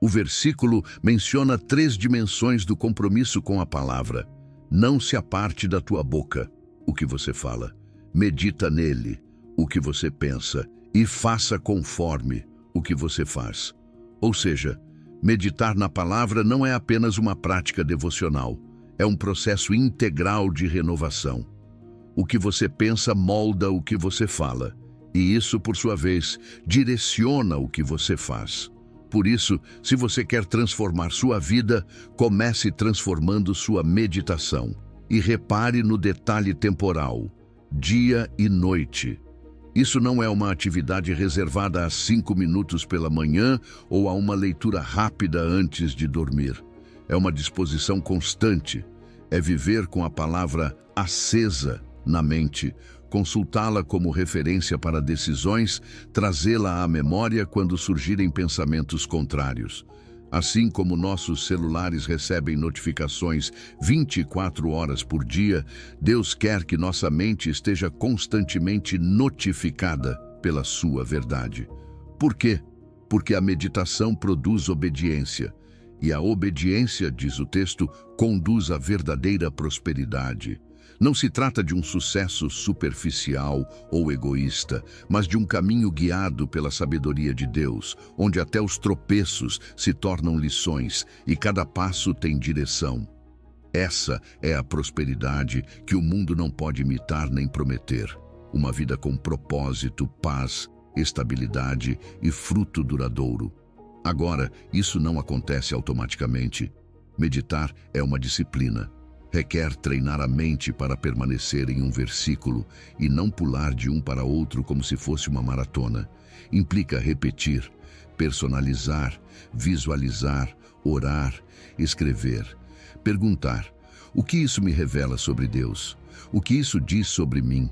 O versículo menciona 3 dimensões do compromisso com a palavra. Não se aparte da tua boca o que você fala. Medita nele o que você pensa e faça conforme o que você faz. Ou seja, meditar na palavra não é apenas uma prática devocional. É um processo integral de renovação. O que você pensa molda o que você fala, e isso, por sua vez, direciona o que você faz. Por isso, se você quer transformar sua vida, comece transformando sua meditação. E repare no detalhe temporal, dia e noite. Isso não é uma atividade reservada a 5 minutos pela manhã ou a uma leitura rápida antes de dormir. É uma disposição constante. É viver com a palavra acesa na mente, consultá-la como referência para decisões, trazê-la à memória quando surgirem pensamentos contrários. Assim como nossos celulares recebem notificações 24 horas por dia, Deus quer que nossa mente esteja constantemente notificada pela sua verdade. Por quê? Porque a meditação produz obediência. E a obediência, diz o texto, conduz à verdadeira prosperidade. Não se trata de um sucesso superficial ou egoísta, mas de um caminho guiado pela sabedoria de Deus, onde até os tropeços se tornam lições e cada passo tem direção. Essa é a prosperidade que o mundo não pode imitar nem prometer. Uma vida com propósito, paz, estabilidade e fruto duradouro. Agora, isso não acontece automaticamente. Meditar é uma disciplina. Requer treinar a mente para permanecer em um versículo e não pular de um para outro como se fosse uma maratona. Implica repetir, personalizar, visualizar, orar, escrever, perguntar: o que isso me revela sobre Deus? O que isso diz sobre mim?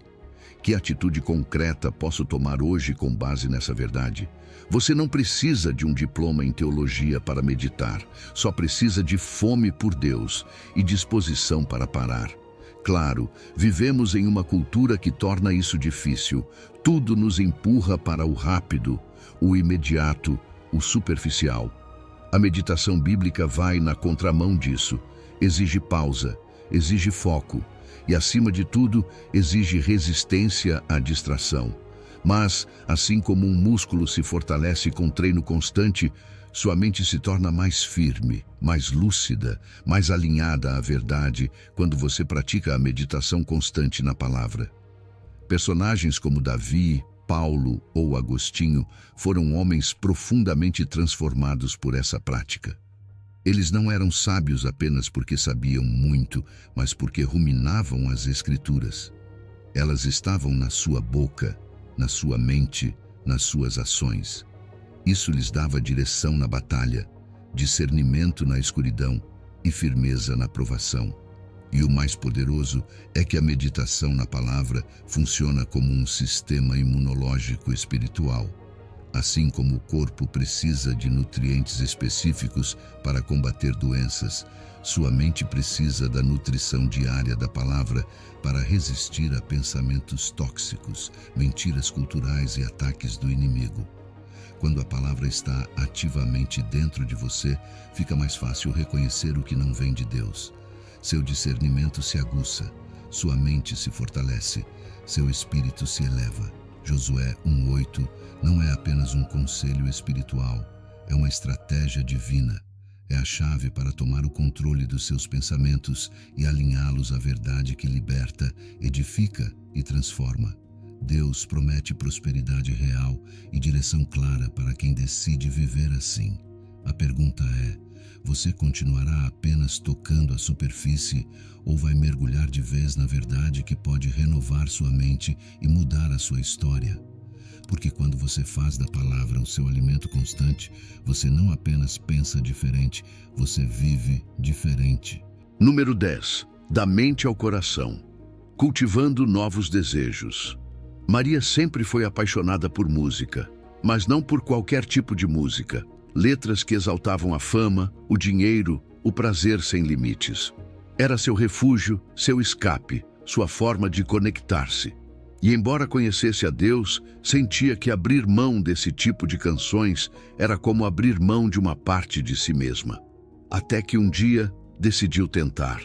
Que atitude concreta posso tomar hoje com base nessa verdade? Você não precisa de um diploma em teologia para meditar, só precisa de fome por Deus e disposição para parar. Claro, vivemos em uma cultura que torna isso difícil. Tudo nos empurra para o rápido, o imediato, o superficial. A meditação bíblica vai na contramão disso. Exige pausa, exige foco e, acima de tudo, exige resistência à distração. Mas, assim como um músculo se fortalece com treino constante, sua mente se torna mais firme, mais lúcida, mais alinhada à verdade quando você pratica a meditação constante na palavra. Personagens como Davi, Paulo ou Agostinho foram homens profundamente transformados por essa prática. Eles não eram sábios apenas porque sabiam muito, mas porque ruminavam as Escrituras. Elas estavam na sua boca, na sua mente, nas suas ações. Isso lhes dava direção na batalha, discernimento na escuridão e firmeza na provação. E o mais poderoso é que a meditação na palavra funciona como um sistema imunológico espiritual. Assim como o corpo precisa de nutrientes específicos para combater doenças, sua mente precisa da nutrição diária da palavra para resistir a pensamentos tóxicos, mentiras culturais e ataques do inimigo. Quando a palavra está ativamente dentro de você, fica mais fácil reconhecer o que não vem de Deus. Seu discernimento se aguça, sua mente se fortalece, seu espírito se eleva. Josué 1:8 não é apenas um conselho espiritual, é uma estratégia divina. É a chave para tomar o controle dos seus pensamentos e alinhá-los à verdade que liberta, edifica e transforma. Deus promete prosperidade real e direção clara para quem decide viver assim. A pergunta é: você continuará apenas tocando a superfície ou vai mergulhar de vez na verdade que pode renovar sua mente e mudar a sua história? Porque quando você faz da palavra o seu alimento constante, você não apenas pensa diferente, você vive diferente. Número 10. Da mente ao coração. Cultivando novos desejos. Maria sempre foi apaixonada por música, mas não por qualquer tipo de música. Letras que exaltavam a fama, o dinheiro, o prazer sem limites. Era seu refúgio, seu escape, sua forma de conectar-se. E embora conhecesse a Deus, sentia que abrir mão desse tipo de canções era como abrir mão de uma parte de si mesma. Até que um dia decidiu tentar.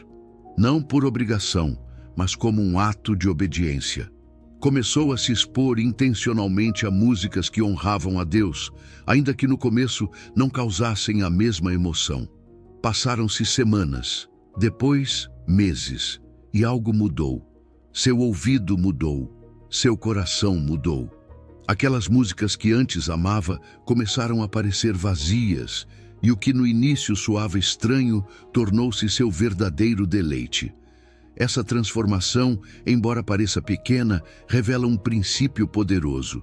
Não por obrigação, mas como um ato de obediência. Começou a se expor intencionalmente a músicas que honravam a Deus, ainda que no começo não causassem a mesma emoção. Passaram-se semanas, depois meses, e algo mudou. Seu ouvido mudou. Seu coração mudou. Aquelas músicas que antes amava começaram a parecer vazias, e o que no início soava estranho tornou-se seu verdadeiro deleite. Essa transformação, embora pareça pequena, revela um princípio poderoso.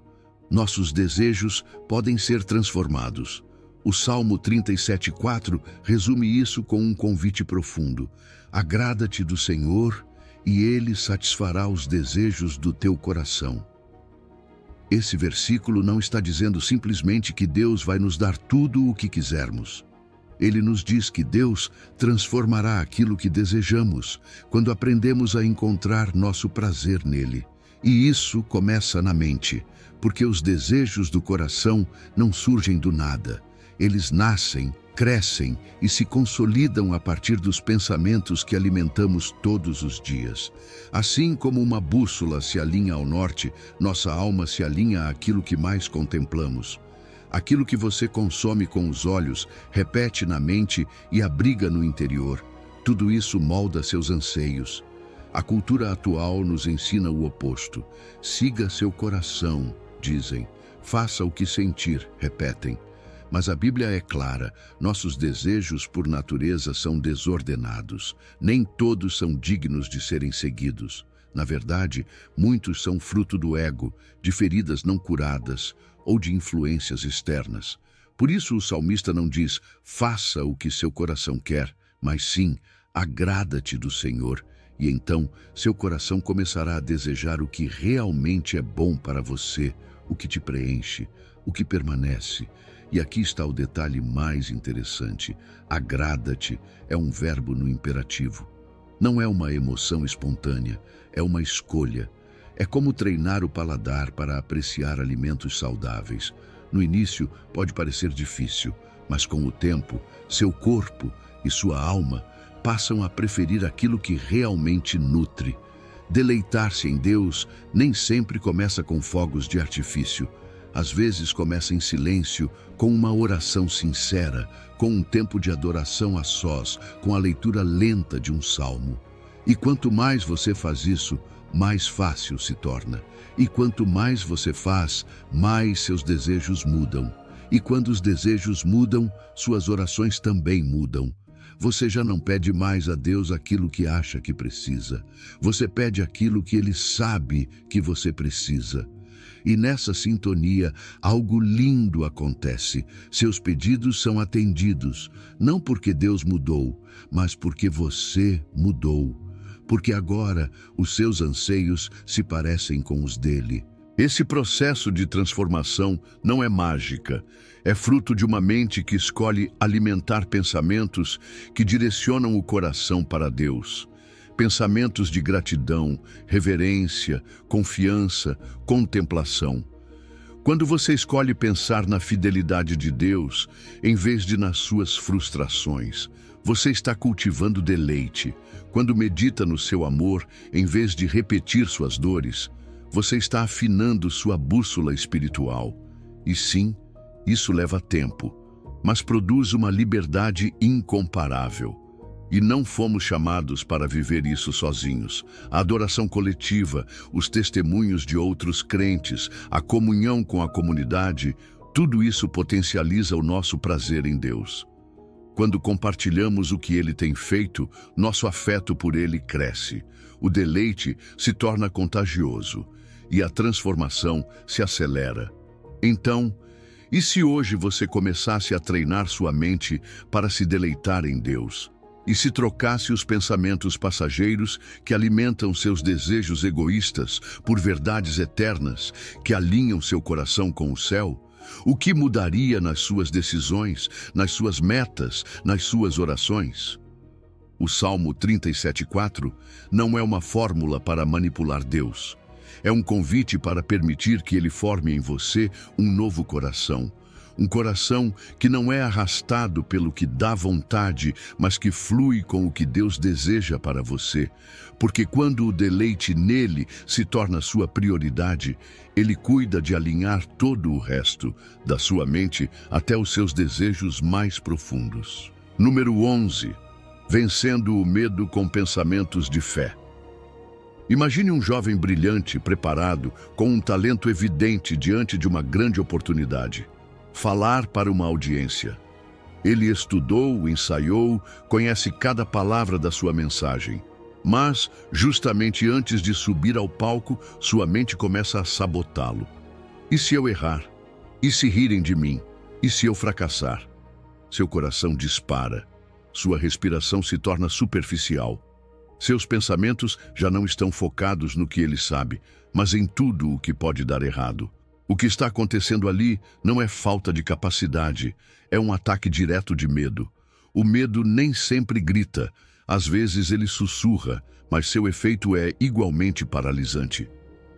Nossos desejos podem ser transformados. O Salmo 37:4 resume isso com um convite profundo. Agrada-te do Senhor, e Ele satisfará os desejos do teu coração. Esse versículo não está dizendo simplesmente que Deus vai nos dar tudo o que quisermos. Ele nos diz que Deus transformará aquilo que desejamos quando aprendemos a encontrar nosso prazer nele. E isso começa na mente, porque os desejos do coração não surgem do nada. Eles nascem, crescem e se consolidam a partir dos pensamentos que alimentamos todos os dias. Assim como uma bússola se alinha ao norte, nossa alma se alinha àquilo que mais contemplamos. Aquilo que você consome com os olhos, repete na mente e abriga no interior. Tudo isso molda seus anseios. A cultura atual nos ensina o oposto. Siga seu coração, dizem. Faça o que sentir, repetem. Mas a Bíblia é clara, nossos desejos por natureza são desordenados. Nem todos são dignos de serem seguidos. Na verdade, muitos são fruto do ego, de feridas não curadas ou de influências externas. Por isso o salmista não diz, faça o que seu coração quer, mas sim, agrada-te do Senhor. E então, seu coração começará a desejar o que realmente é bom para você, o que te preenche, o que permanece. E aqui está o detalhe mais interessante. Agrada-te é um verbo no imperativo. Não é uma emoção espontânea, é uma escolha. É como treinar o paladar para apreciar alimentos saudáveis. No início, pode parecer difícil, mas com o tempo, seu corpo e sua alma passam a preferir aquilo que realmente nutre. Deleitar-se em Deus nem sempre começa com fogos de artifício. Às vezes começa em silêncio, com uma oração sincera, com um tempo de adoração a sós, com a leitura lenta de um salmo. E quanto mais você faz isso, mais fácil se torna. E quanto mais você faz, mais seus desejos mudam. E quando os desejos mudam, suas orações também mudam. Você já não pede mais a Deus aquilo que acha que precisa. Você pede aquilo que Ele sabe que você precisa. E nessa sintonia, algo lindo acontece. Seus pedidos são atendidos, não porque Deus mudou, mas porque você mudou. Porque agora os seus anseios se parecem com os dele. Esse processo de transformação não é mágica. É fruto de uma mente que escolhe alimentar pensamentos que direcionam o coração para Deus. Pensamentos de gratidão, reverência, confiança, contemplação. Quando você escolhe pensar na fidelidade de Deus, em vez de nas suas frustrações, você está cultivando deleite. Quando medita no seu amor, em vez de repetir suas dores, você está afinando sua bússola espiritual. E sim, isso leva tempo, mas produz uma liberdade incomparável. E não fomos chamados para viver isso sozinhos. A adoração coletiva, os testemunhos de outros crentes, a comunhão com a comunidade, tudo isso potencializa o nosso prazer em Deus. Quando compartilhamos o que Ele tem feito, nosso afeto por Ele cresce. O deleite se torna contagioso e a transformação se acelera. Então, e se hoje você começasse a treinar sua mente para se deleitar em Deus? E se trocasse os pensamentos passageiros que alimentam seus desejos egoístas por verdades eternas que alinham seu coração com o céu? O que mudaria nas suas decisões, nas suas metas, nas suas orações? O Salmo 37:4 não é uma fórmula para manipular Deus. É um convite para permitir que Ele forme em você um novo coração. Um coração que não é arrastado pelo que dá vontade, mas que flui com o que Deus deseja para você. Porque quando o deleite nele se torna sua prioridade, Ele cuida de alinhar todo o resto, da sua mente até os seus desejos mais profundos. Número 11. Vencendo o medo com pensamentos de fé. Imagine um jovem brilhante, preparado, com um talento evidente diante de uma grande oportunidade. Falar para uma audiência. Ele estudou, ensaiou, conhece cada palavra da sua mensagem. Mas, justamente antes de subir ao palco, sua mente começa a sabotá-lo. E se eu errar? E se rirem de mim? E se eu fracassar? Seu coração dispara. sua respiração se torna superficial. Seus pensamentos já não estão focados no que ele sabe, mas em tudo o que pode dar errado. O que está acontecendo ali não é falta de capacidade, é um ataque direto de medo. O medo nem sempre grita, às vezes ele sussurra, mas seu efeito é igualmente paralisante.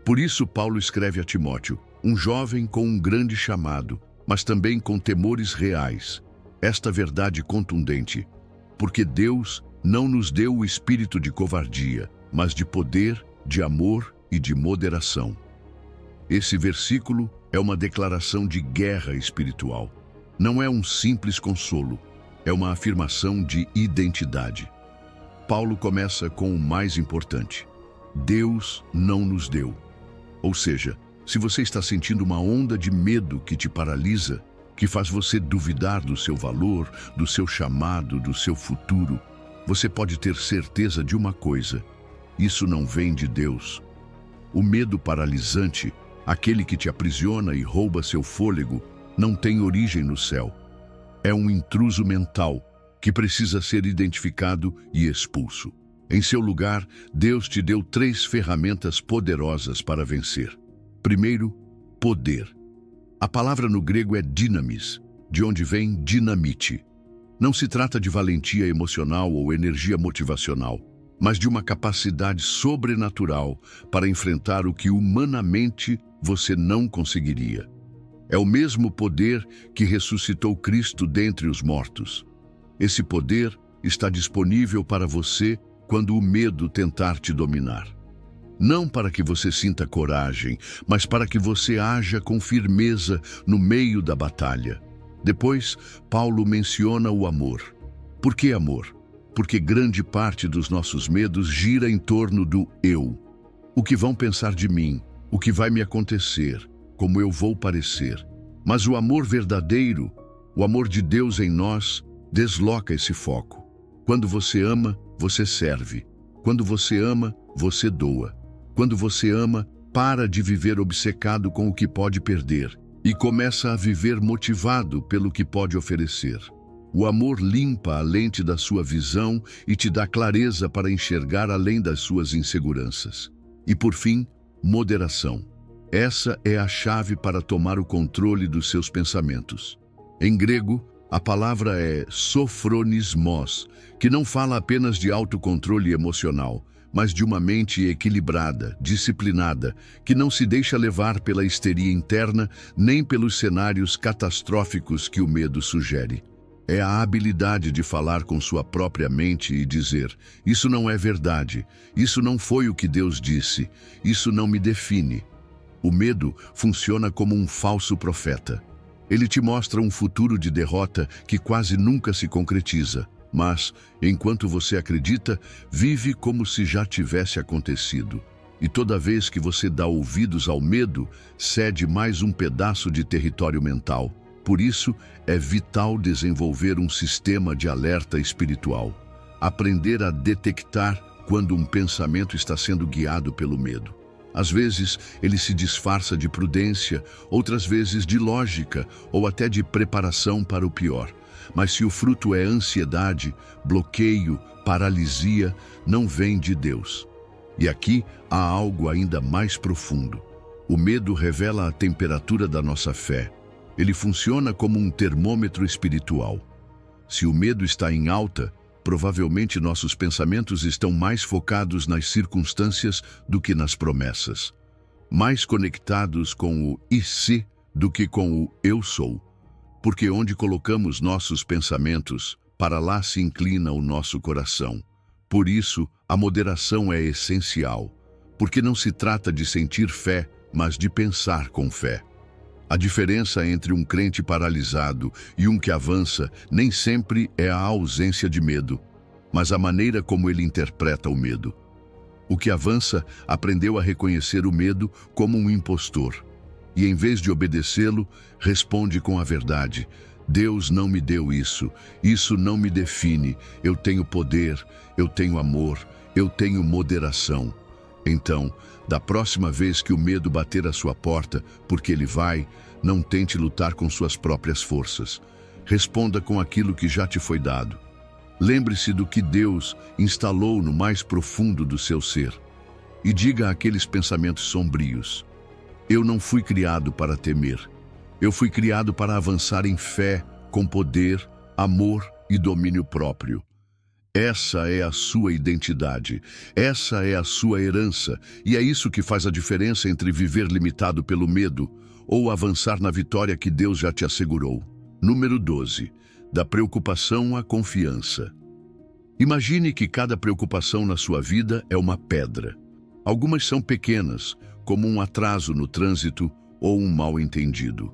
Por isso Paulo escreve a Timóteo, um jovem com um grande chamado, mas também com temores reais. Esta verdade contundente, porque Deus não nos deu o espírito de covardia, mas de poder, de amor e de moderação. Esse versículo é uma declaração de guerra espiritual. Não é um simples consolo, é uma afirmação de identidade. Paulo começa com o mais importante. Deus não nos deu. Ou seja, se você está sentindo uma onda de medo que te paralisa, que faz você duvidar do seu valor, do seu chamado, do seu futuro, você pode ter certeza de uma coisa: isso não vem de Deus. O medo paralisante, aquele que te aprisiona e rouba seu fôlego, não tem origem no céu. É um intruso mental que precisa ser identificado e expulso. Em seu lugar, Deus te deu 3 ferramentas poderosas para vencer. Primeiro, poder. A palavra no grego é dynamis, de onde vem dinamite. Não se trata de valentia emocional ou energia motivacional, mas de uma capacidade sobrenatural para enfrentar o que humanamente você não conseguiria. É o mesmo poder que ressuscitou Cristo dentre os mortos. Esse poder está disponível para você quando o medo tentar te dominar. Não para que você sinta coragem, mas para que você haja com firmeza no meio da batalha. Depois, Paulo menciona o amor. Por que amor? Porque grande parte dos nossos medos gira em torno do eu. O que vão pensar de mim? O que vai me acontecer? Como eu vou parecer? Mas o amor verdadeiro, o amor de Deus em nós, desloca esse foco. Quando você ama, você serve. Quando você ama, você doa. Quando você ama, para de viver obcecado com o que pode perder e começa a viver motivado pelo que pode oferecer. O amor limpa a lente da sua visão e te dá clareza para enxergar além das suas inseguranças. E por fim, moderação. Essa é a chave para tomar o controle dos seus pensamentos. Em grego, a palavra é sofronismos, que não fala apenas de autocontrole emocional, mas de uma mente equilibrada, disciplinada, que não se deixa levar pela histeria interna nem pelos cenários catastróficos que o medo sugere. É a habilidade de falar com sua própria mente e dizer: isso não é verdade, isso não foi o que Deus disse, isso não me define. O medo funciona como um falso profeta. Ele te mostra um futuro de derrota que quase nunca se concretiza. Mas, enquanto você acredita, vive como se já tivesse acontecido. E toda vez que você dá ouvidos ao medo, cede mais um pedaço de território mental. Por isso, é vital desenvolver um sistema de alerta espiritual. Aprender a detectar quando um pensamento está sendo guiado pelo medo. Às vezes, ele se disfarça de prudência, outras vezes de lógica ou até de preparação para o pior. Mas se o fruto é ansiedade, bloqueio, paralisia, não vem de Deus. E aqui há algo ainda mais profundo. O medo revela a temperatura da nossa fé. Ele funciona como um termômetro espiritual. Se o medo está em alta, provavelmente nossos pensamentos estão mais focados nas circunstâncias do que nas promessas. Mais conectados com o "e se" do que com o "eu sou". Porque onde colocamos nossos pensamentos, para lá se inclina o nosso coração. Por isso, a moderação é essencial, porque não se trata de sentir fé, mas de pensar com fé. A diferença entre um crente paralisado e um que avança nem sempre é a ausência de medo, mas a maneira como ele interpreta o medo. O que avança aprendeu a reconhecer o medo como um impostor. E em vez de obedecê-lo, responde com a verdade: Deus não me deu isso, isso não me define, eu tenho poder, eu tenho amor, eu tenho moderação. Então, da próxima vez que o medo bater à sua porta, porque ele vai, não tente lutar com suas próprias forças. Responda com aquilo que já te foi dado. Lembre-se do que Deus instalou no mais profundo do seu ser e diga àqueles pensamentos sombrios: eu não fui criado para temer. Eu fui criado para avançar em fé, com poder, amor e domínio próprio. Essa é a sua identidade, essa é a sua herança, e é isso que faz a diferença entre viver limitado pelo medo ou avançar na vitória que Deus já te assegurou. Número 12. Da preocupação à confiança. Imagine que cada preocupação na sua vida é uma pedra. Algumas são pequenas, como um atraso no trânsito ou um mal-entendido.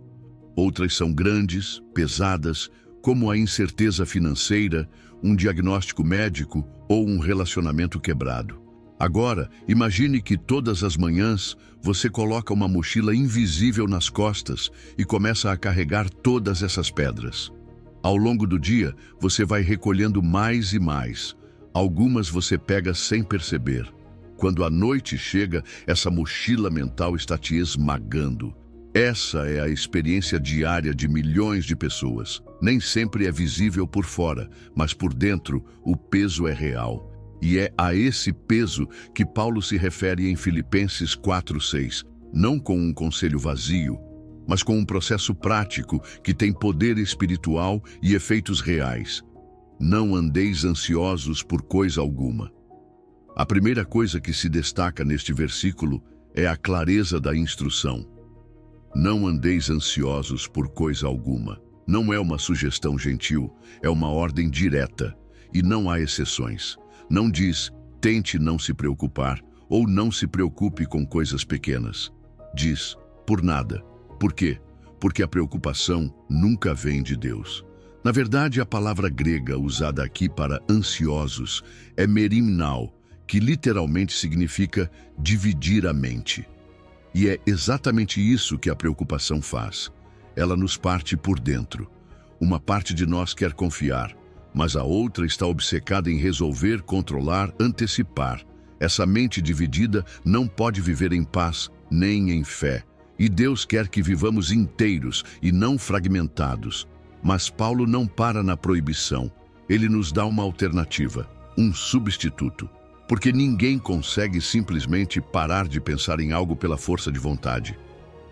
Outras são grandes, pesadas, como a incerteza financeira, um diagnóstico médico ou um relacionamento quebrado. Agora, imagine que todas as manhãs você coloca uma mochila invisível nas costas e começa a carregar todas essas pedras. Ao longo do dia, você vai recolhendo mais e mais. Algumas você pega sem perceber. Quando a noite chega, essa mochila mental está te esmagando. Essa é a experiência diária de milhões de pessoas. Nem sempre é visível por fora, mas por dentro o peso é real. E é a esse peso que Paulo se refere em Filipenses 4:6, não com um conselho vazio, mas com um processo prático que tem poder espiritual e efeitos reais. Não andeis ansiosos por coisa alguma. A primeira coisa que se destaca neste versículo é a clareza da instrução. Não andeis ansiosos por coisa alguma. Não é uma sugestão gentil, é uma ordem direta, e não há exceções. Não diz, tente não se preocupar, ou não se preocupe com coisas pequenas. Diz, por nada. Por quê? Porque a preocupação nunca vem de Deus. Na verdade, a palavra grega usada aqui para ansiosos é merimnao, que literalmente significa dividir a mente. E é exatamente isso que a preocupação faz. Ela nos parte por dentro. Uma parte de nós quer confiar, mas a outra está obcecada em resolver, controlar, antecipar. Essa mente dividida não pode viver em paz nem em fé. E Deus quer que vivamos inteiros e não fragmentados. Mas Paulo não para na proibição. Ele nos dá uma alternativa, um substituto. Porque ninguém consegue simplesmente parar de pensar em algo pela força de vontade.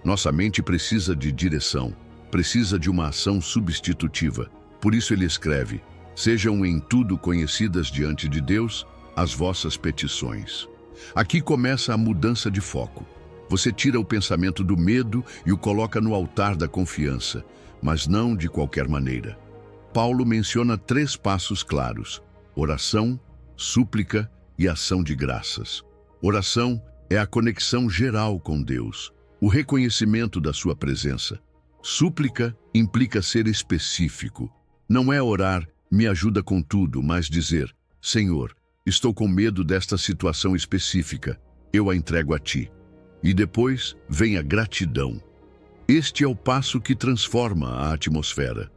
Nossa mente precisa de direção, precisa de uma ação substitutiva. Por isso ele escreve, sejam em tudo conhecidas diante de Deus as vossas petições. Aqui começa a mudança de foco. Você tira o pensamento do medo e o coloca no altar da confiança, mas não de qualquer maneira. Paulo menciona 3 passos claros: oração, súplica e ação de graças. Oração é a conexão geral com Deus, o reconhecimento da sua presença. Súplica implica ser específico. Não é orar, me ajuda com tudo, mas dizer, Senhor, estou com medo desta situação específica, eu a entrego a Ti. E depois vem a gratidão. Este é o passo que transforma a atmosfera.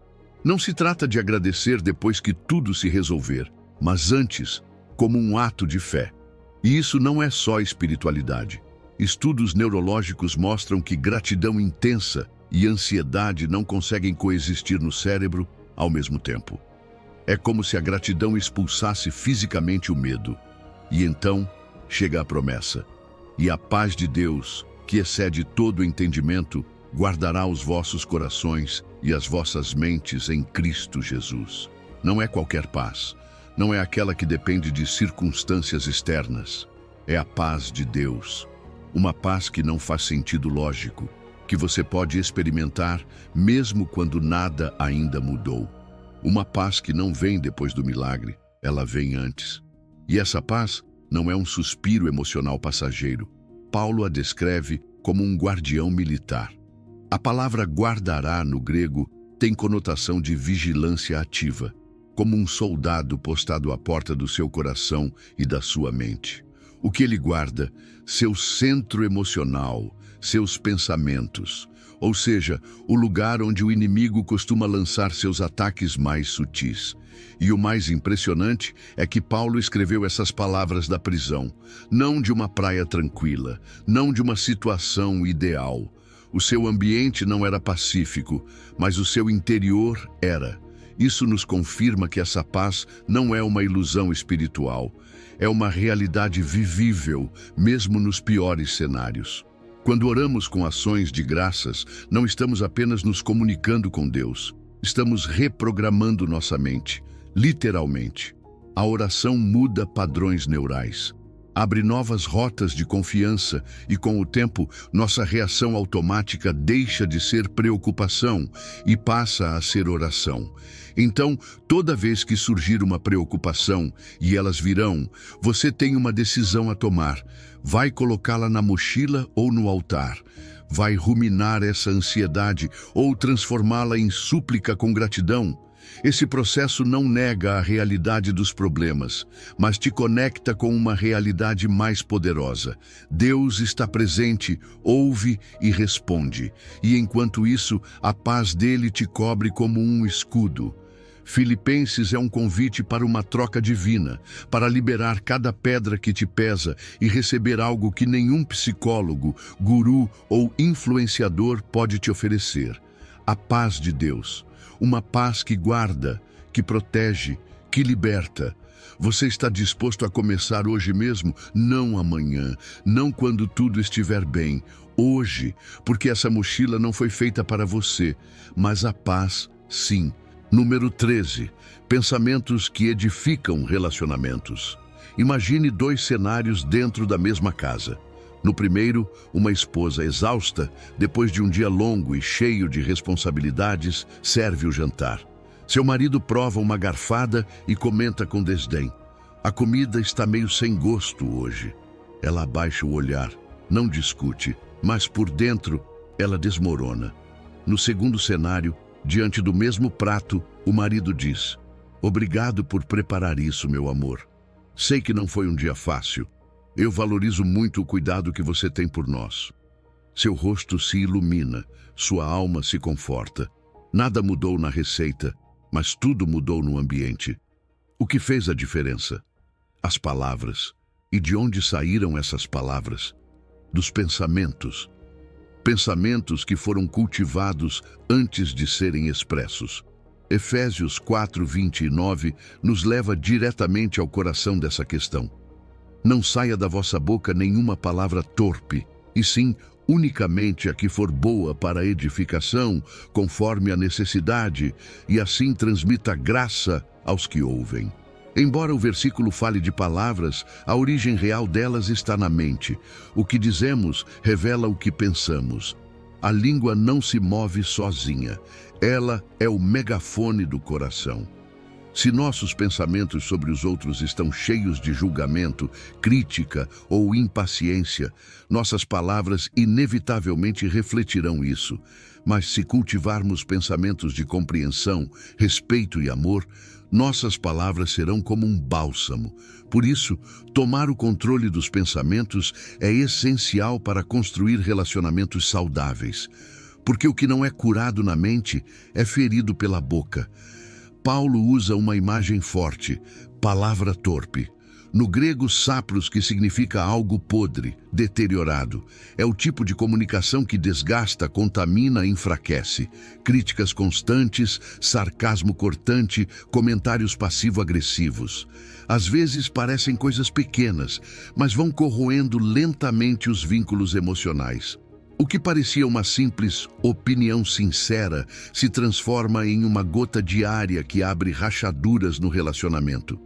Não se trata de agradecer depois que tudo se resolver, mas antes, como um ato de fé. E isso não é só espiritualidade. Estudos neurológicos mostram que gratidão intensa e ansiedade não conseguem coexistir no cérebro ao mesmo tempo. É como se a gratidão expulsasse fisicamente o medo. E então chega a promessa. E a paz de Deus, que excede todo o entendimento, guardará os vossos corações e as vossas mentes em Cristo Jesus. Não é qualquer paz. Não é aquela que depende de circunstâncias externas. É a paz de Deus. Uma paz que não faz sentido lógico, que você pode experimentar mesmo quando nada ainda mudou. Uma paz que não vem depois do milagre, ela vem antes. E essa paz não é um suspiro emocional passageiro. Paulo a descreve como um guardião militar. A palavra guardará no grego tem conotação de vigilância ativa, como um soldado postado à porta do seu coração e da sua mente. O que ele guarda? Seu centro emocional, seus pensamentos, ou seja, o lugar onde o inimigo costuma lançar seus ataques mais sutis. E o mais impressionante é que Paulo escreveu essas palavras da prisão, não de uma praia tranquila, não de uma situação ideal. O seu ambiente não era pacífico, mas o seu interior era. Isso nos confirma que essa paz não é uma ilusão espiritual, é uma realidade vivível, mesmo nos piores cenários. Quando oramos com ações de graças, não estamos apenas nos comunicando com Deus, estamos reprogramando nossa mente, literalmente. A oração muda padrões neurais, abre novas rotas de confiança e, com o tempo, nossa reação automática deixa de ser preocupação e passa a ser oração. Então, toda vez que surgir uma preocupação, e elas virão, você tem uma decisão a tomar. Vai colocá-la na mochila ou no altar? Vai ruminar essa ansiedade ou transformá-la em súplica com gratidão? Esse processo não nega a realidade dos problemas, mas te conecta com uma realidade mais poderosa. Deus está presente, ouve e responde. E enquanto isso, a paz dele te cobre como um escudo. Filipenses é um convite para uma troca divina, para liberar cada pedra que te pesa e receber algo que nenhum psicólogo, guru ou influenciador pode te oferecer. A paz de Deus. Uma paz que guarda, que protege, que liberta. Você está disposto a começar hoje mesmo? Não amanhã, não quando tudo estiver bem. Hoje, porque essa mochila não foi feita para você, mas a paz, sim. Número 13. Pensamentos que edificam relacionamentos. Imagine dois cenários dentro da mesma casa. No primeiro, uma esposa exausta, depois de um dia longo e cheio de responsabilidades, serve o jantar. Seu marido prova uma garfada e comenta com desdém: "A comida está meio sem gosto hoje." Ela abaixa o olhar, não discute, mas por dentro ela desmorona. No segundo cenário, diante do mesmo prato, o marido diz: "Obrigado por preparar isso, meu amor. Sei que não foi um dia fácil. Eu valorizo muito o cuidado que você tem por nós." Seu rosto se ilumina, sua alma se conforta. Nada mudou na receita, mas tudo mudou no ambiente. O que fez a diferença? As palavras. E de onde saíram essas palavras? Dos pensamentos. Pensamentos que foram cultivados antes de serem expressos. Efésios 4:29 nos leva diretamente ao coração dessa questão. Não saia da vossa boca nenhuma palavra torpe, e sim unicamente a que for boa para a edificação, conforme a necessidade, e assim transmita graça aos que ouvem. Embora o versículo fale de palavras, a origem real delas está na mente. O que dizemos revela o que pensamos. A língua não se move sozinha. Ela é o megafone do coração. Se nossos pensamentos sobre os outros estão cheios de julgamento, crítica ou impaciência, nossas palavras inevitavelmente refletirão isso. Mas se cultivarmos pensamentos de compreensão, respeito e amor, nossas palavras serão como um bálsamo. Por isso, tomar o controle dos pensamentos é essencial para construir relacionamentos saudáveis. Porque o que não é curado na mente é ferido pela boca. Paulo usa uma imagem forte, palavra torpe. No grego, sapros, que significa algo podre, deteriorado. É o tipo de comunicação que desgasta, contamina e enfraquece. Críticas constantes, sarcasmo cortante, comentários passivo-agressivos. Às vezes parecem coisas pequenas, mas vão corroendo lentamente os vínculos emocionais. O que parecia uma simples opinião sincera se transforma em uma gota diária que abre rachaduras no relacionamento.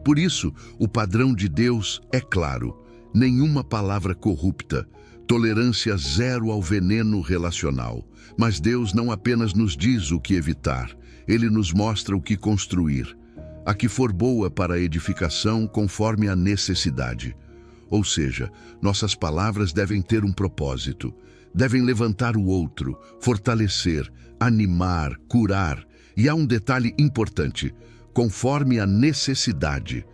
Por isso, o padrão de Deus é claro: nenhuma palavra corrupta, tolerância zero ao veneno relacional. Mas Deus não apenas nos diz o que evitar, Ele nos mostra o que construir. A que for boa para a edificação conforme a necessidade. Ou seja, nossas palavras devem ter um propósito. Devem levantar o outro, fortalecer, animar, curar. E há um detalhe importante: conforme a necessidade.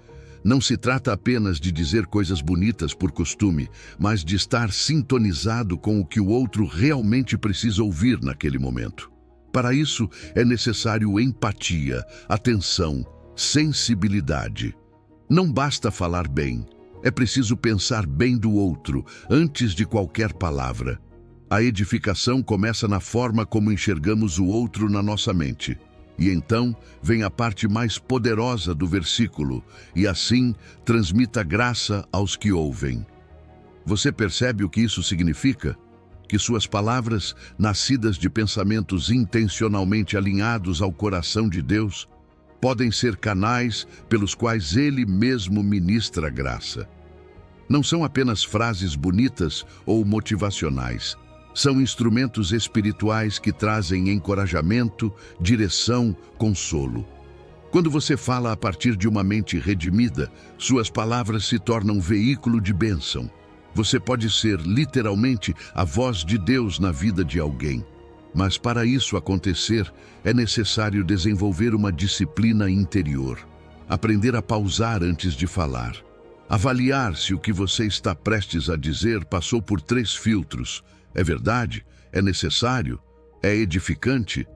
Não se trata apenas de dizer coisas bonitas por costume, mas de estar sintonizado com o que o outro realmente precisa ouvir naquele momento. Para isso, é necessário empatia, atenção, sensibilidade. Não basta falar bem, é preciso pensar bem do outro antes de qualquer palavra. A edificação começa na forma como enxergamos o outro na nossa mente. E então vem a parte mais poderosa do versículo, e assim transmita graça aos que ouvem. Você percebe o que isso significa? Que suas palavras, nascidas de pensamentos intencionalmente alinhados ao coração de Deus, podem ser canais pelos quais Ele mesmo ministra graça. Não são apenas frases bonitas ou motivacionais. São instrumentos espirituais que trazem encorajamento, direção, consolo. Quando você fala a partir de uma mente redimida, suas palavras se tornam veículo de bênção. Você pode ser, literalmente, a voz de Deus na vida de alguém. Mas para isso acontecer, é necessário desenvolver uma disciplina interior. Aprender a pausar antes de falar. Avaliar se o que você está prestes a dizer passou por 3 filtros. É verdade? É necessário? É edificante?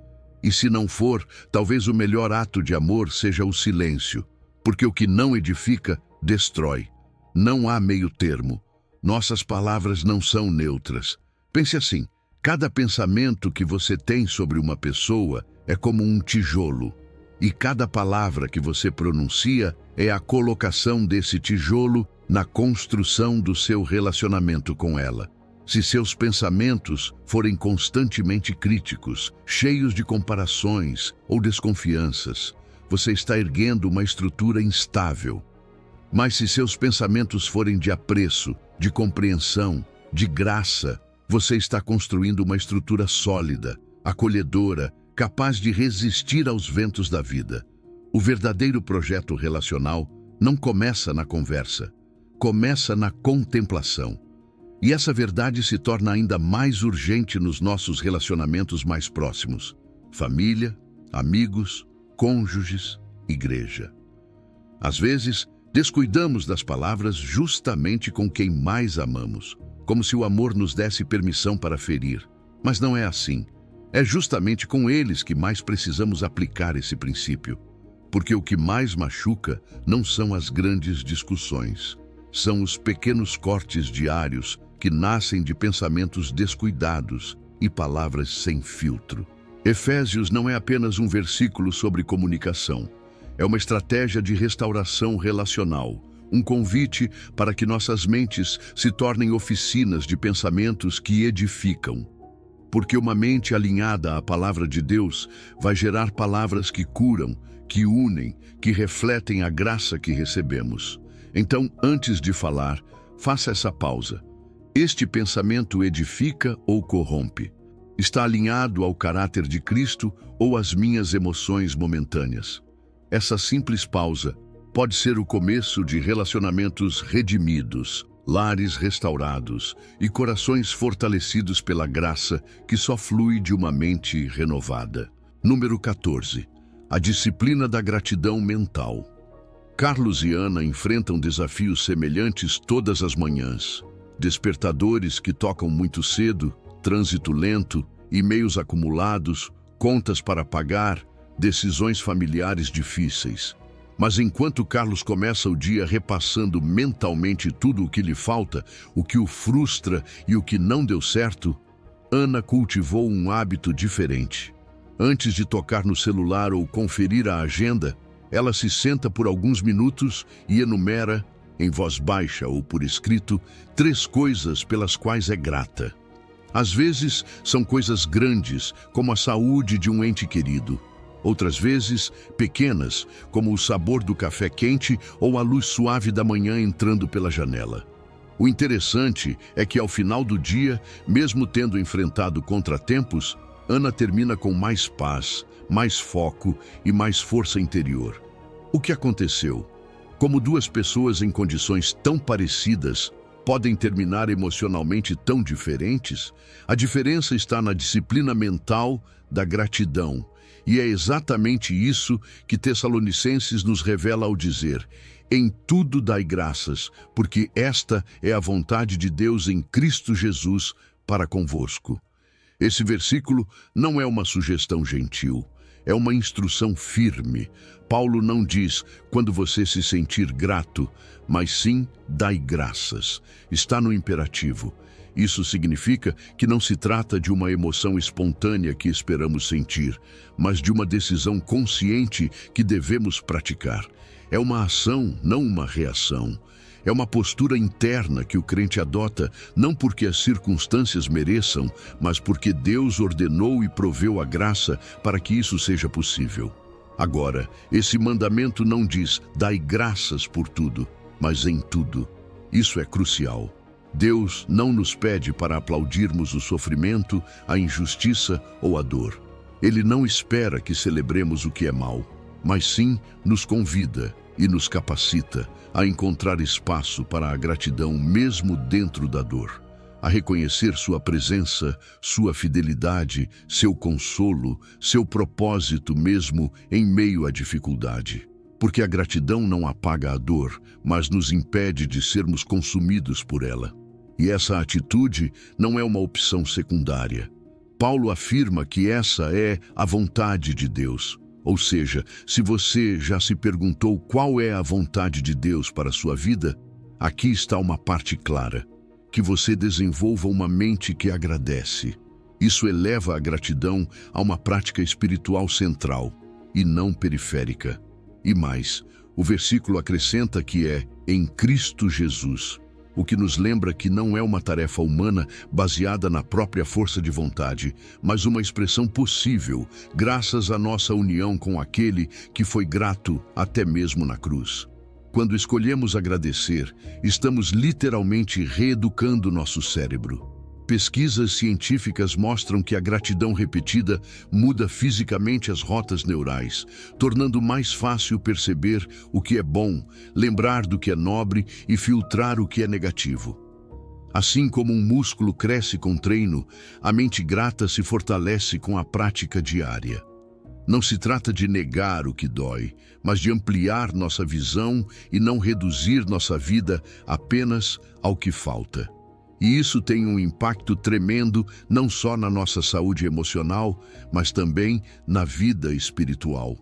E se não for, talvez o melhor ato de amor seja o silêncio, porque o que não edifica, destrói. Não há meio termo. Nossas palavras não são neutras. Pense assim, cada pensamento que você tem sobre uma pessoa é como um tijolo, e cada palavra que você pronuncia é a colocação desse tijolo na construção do seu relacionamento com ela. Se seus pensamentos forem constantemente críticos, cheios de comparações ou desconfianças, você está erguendo uma estrutura instável. Mas se seus pensamentos forem de apreço, de compreensão, de graça, você está construindo uma estrutura sólida, acolhedora, capaz de resistir aos ventos da vida. O verdadeiro projeto relacional não começa na conversa, começa na contemplação. E essa verdade se torna ainda mais urgente nos nossos relacionamentos mais próximos: família, amigos, cônjuges, igreja. Às vezes, descuidamos das palavras justamente com quem mais amamos, como se o amor nos desse permissão para ferir. Mas não é assim. É justamente com eles que mais precisamos aplicar esse princípio. Porque o que mais machuca não são as grandes discussões, são os pequenos cortes diários que nascem de pensamentos descuidados e palavras sem filtro. Efésios não é apenas um versículo sobre comunicação. É uma estratégia de restauração relacional, um convite para que nossas mentes se tornem oficinas de pensamentos que edificam. Porque uma mente alinhada à palavra de Deus vai gerar palavras que curam, que unem, que refletem a graça que recebemos. Então, antes de falar, faça essa pausa. Este pensamento edifica ou corrompe? Está alinhado ao caráter de Cristo ou às minhas emoções momentâneas? Essa simples pausa pode ser o começo de relacionamentos redimidos, lares restaurados e corações fortalecidos pela graça que só flui de uma mente renovada. Número 14. A disciplina da gratidão mental. Carlos e Ana enfrentam desafios semelhantes todas as manhãs. Despertadores que tocam muito cedo, trânsito lento, e-mails acumulados, contas para pagar, decisões familiares difíceis. Mas enquanto Carlos começa o dia repassando mentalmente tudo o que lhe falta, o que o frustra e o que não deu certo, Ana cultivou um hábito diferente. Antes de tocar no celular ou conferir a agenda, ela se senta por alguns minutos e enumera, em voz baixa ou por escrito, 3 coisas pelas quais é grata. Às vezes, são coisas grandes, como a saúde de um ente querido. Outras vezes, pequenas, como o sabor do café quente ou a luz suave da manhã entrando pela janela. O interessante é que, ao final do dia, mesmo tendo enfrentado contratempos, Ana termina com mais paz, mais foco e mais força interior. O que aconteceu? Como 2 pessoas em condições tão parecidas podem terminar emocionalmente tão diferentes? A diferença está na disciplina mental da gratidão. E é exatamente isso que Tessalonicenses nos revela ao dizer: em tudo dai graças, porque esta é a vontade de Deus em Cristo Jesus para convosco. Esse versículo não é uma sugestão gentil, é uma instrução firme. Paulo não diz, quando você se sentir grato, mas sim, dai graças. Está no imperativo. Isso significa que não se trata de uma emoção espontânea que esperamos sentir, mas de uma decisão consciente que devemos praticar. É uma ação, não uma reação. É uma postura interna que o crente adota, não porque as circunstâncias mereçam, mas porque Deus ordenou e proveu a graça para que isso seja possível. Agora, esse mandamento não diz, dai graças por tudo, mas em tudo. Isso é crucial. Deus não nos pede para aplaudirmos o sofrimento, a injustiça ou a dor. Ele não espera que celebremos o que é mal, mas sim nos convida e nos capacita a encontrar espaço para a gratidão mesmo dentro da dor, a reconhecer sua presença, sua fidelidade, seu consolo, seu propósito mesmo em meio à dificuldade. Porque a gratidão não apaga a dor, mas nos impede de sermos consumidos por ela. E essa atitude não é uma opção secundária. Paulo afirma que essa é a vontade de Deus. Ou seja, se você já se perguntou qual é a vontade de Deus para a sua vida, aqui está uma parte clara: que você desenvolva uma mente que agradece. Isso eleva a gratidão a uma prática espiritual central e não periférica. E mais, o versículo acrescenta que é em Cristo Jesus, o que nos lembra que não é uma tarefa humana baseada na própria força de vontade, mas uma expressão possível graças à nossa união com aquele que foi grato até mesmo na cruz. Quando escolhemos agradecer, estamos literalmente reeducando nosso cérebro. Pesquisas científicas mostram que a gratidão repetida muda fisicamente as rotas neurais, tornando mais fácil perceber o que é bom, lembrar do que é nobre e filtrar o que é negativo. Assim como um músculo cresce com treino, a mente grata se fortalece com a prática diária. Não se trata de negar o que dói, mas de ampliar nossa visão e não reduzir nossa vida apenas ao que falta. E isso tem um impacto tremendo não só na nossa saúde emocional, mas também na vida espiritual.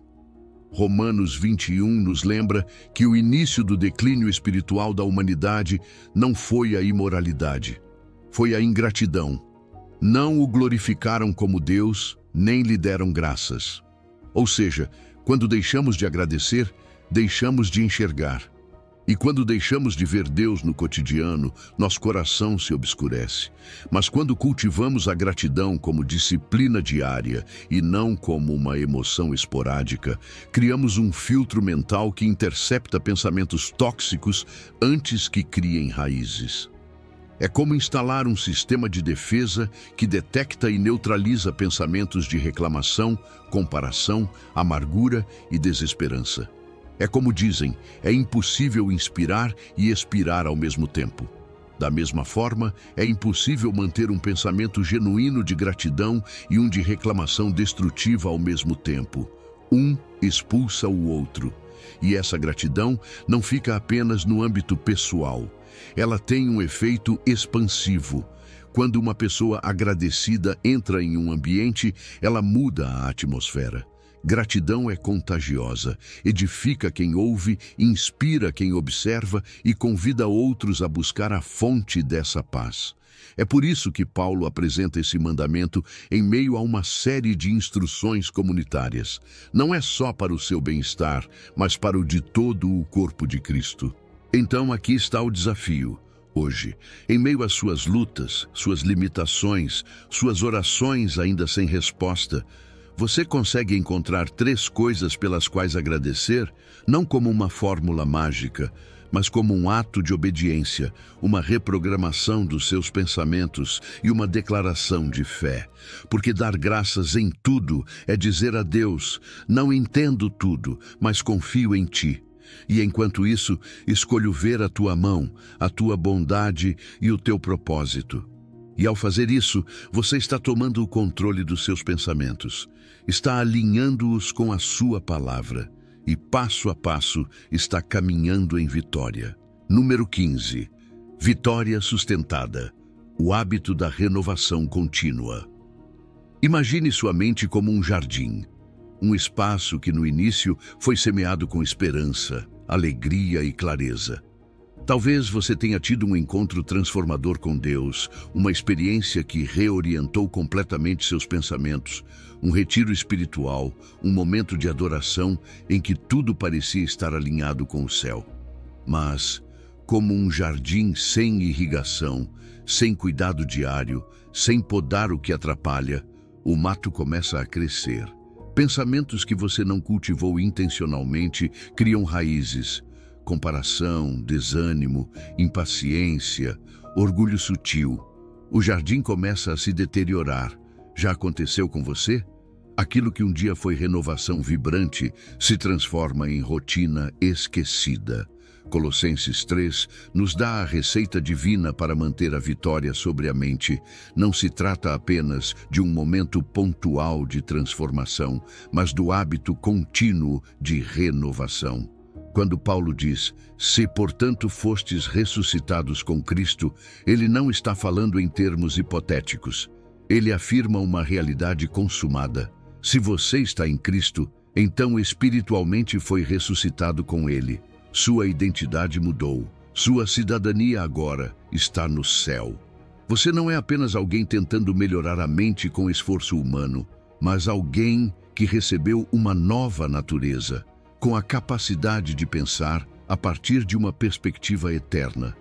Romanos 21 nos lembra que o início do declínio espiritual da humanidade não foi a imoralidade, foi a ingratidão. Não o glorificaram como Deus, nem lhe deram graças. Ou seja, quando deixamos de agradecer, deixamos de enxergar. E quando deixamos de ver Deus no cotidiano, nosso coração se obscurece. Mas quando cultivamos a gratidão como disciplina diária e não como uma emoção esporádica, criamos um filtro mental que intercepta pensamentos tóxicos antes que criem raízes. É como instalar um sistema de defesa que detecta e neutraliza pensamentos de reclamação, comparação, amargura e desesperança. É como dizem, é impossível inspirar e expirar ao mesmo tempo. Da mesma forma, é impossível manter um pensamento genuíno de gratidão e um de reclamação destrutiva ao mesmo tempo. Um expulsa o outro. E essa gratidão não fica apenas no âmbito pessoal. Ela tem um efeito expansivo. Quando uma pessoa agradecida entra em um ambiente, ela muda a atmosfera. Gratidão é contagiosa, edifica quem ouve, inspira quem observa e convida outros a buscar a fonte dessa paz. É por isso que Paulo apresenta esse mandamento em meio a uma série de instruções comunitárias. Não é só para o seu bem-estar, mas para o de todo o corpo de Cristo. Então aqui está o desafio. Hoje, em meio às suas lutas, suas limitações, suas orações ainda sem resposta, você consegue encontrar 3 coisas pelas quais agradecer, não como uma fórmula mágica, mas como um ato de obediência, uma reprogramação dos seus pensamentos e uma declaração de fé. Porque dar graças em tudo é dizer a Deus, não entendo tudo, mas confio em Ti. E enquanto isso, escolho ver a Tua mão, a Tua bondade e o Teu propósito. E ao fazer isso, você está tomando o controle dos seus pensamentos, está alinhando-os com a sua palavra e, passo a passo, está caminhando em vitória. Número 15. Vitória sustentada. O hábito da renovação contínua. Imagine sua mente como um jardim, um espaço que no início foi semeado com esperança, alegria e clareza. Talvez você tenha tido um encontro transformador com Deus, uma experiência que reorientou completamente seus pensamentos, um retiro espiritual, um momento de adoração em que tudo parecia estar alinhado com o céu. Mas, como um jardim sem irrigação, sem cuidado diário, sem podar o que atrapalha, o mato começa a crescer. Pensamentos que você não cultivou intencionalmente criam raízes. Comparação, desânimo, impaciência, orgulho sutil. O jardim começa a se deteriorar. Já aconteceu com você? Aquilo que um dia foi renovação vibrante se transforma em rotina esquecida. Colossenses 3 nos dá a receita divina para manter a vitória sobre a mente. Não se trata apenas de um momento pontual de transformação, mas do hábito contínuo de renovação. Quando Paulo diz, se portanto fostes ressuscitados com Cristo, ele não está falando em termos hipotéticos. Ele afirma uma realidade consumada. Se você está em Cristo, então espiritualmente foi ressuscitado com ele. Sua identidade mudou. Sua cidadania agora está no céu. Você não é apenas alguém tentando melhorar a mente com esforço humano, mas alguém que recebeu uma nova natureza, com a capacidade de pensar a partir de uma perspectiva eterna.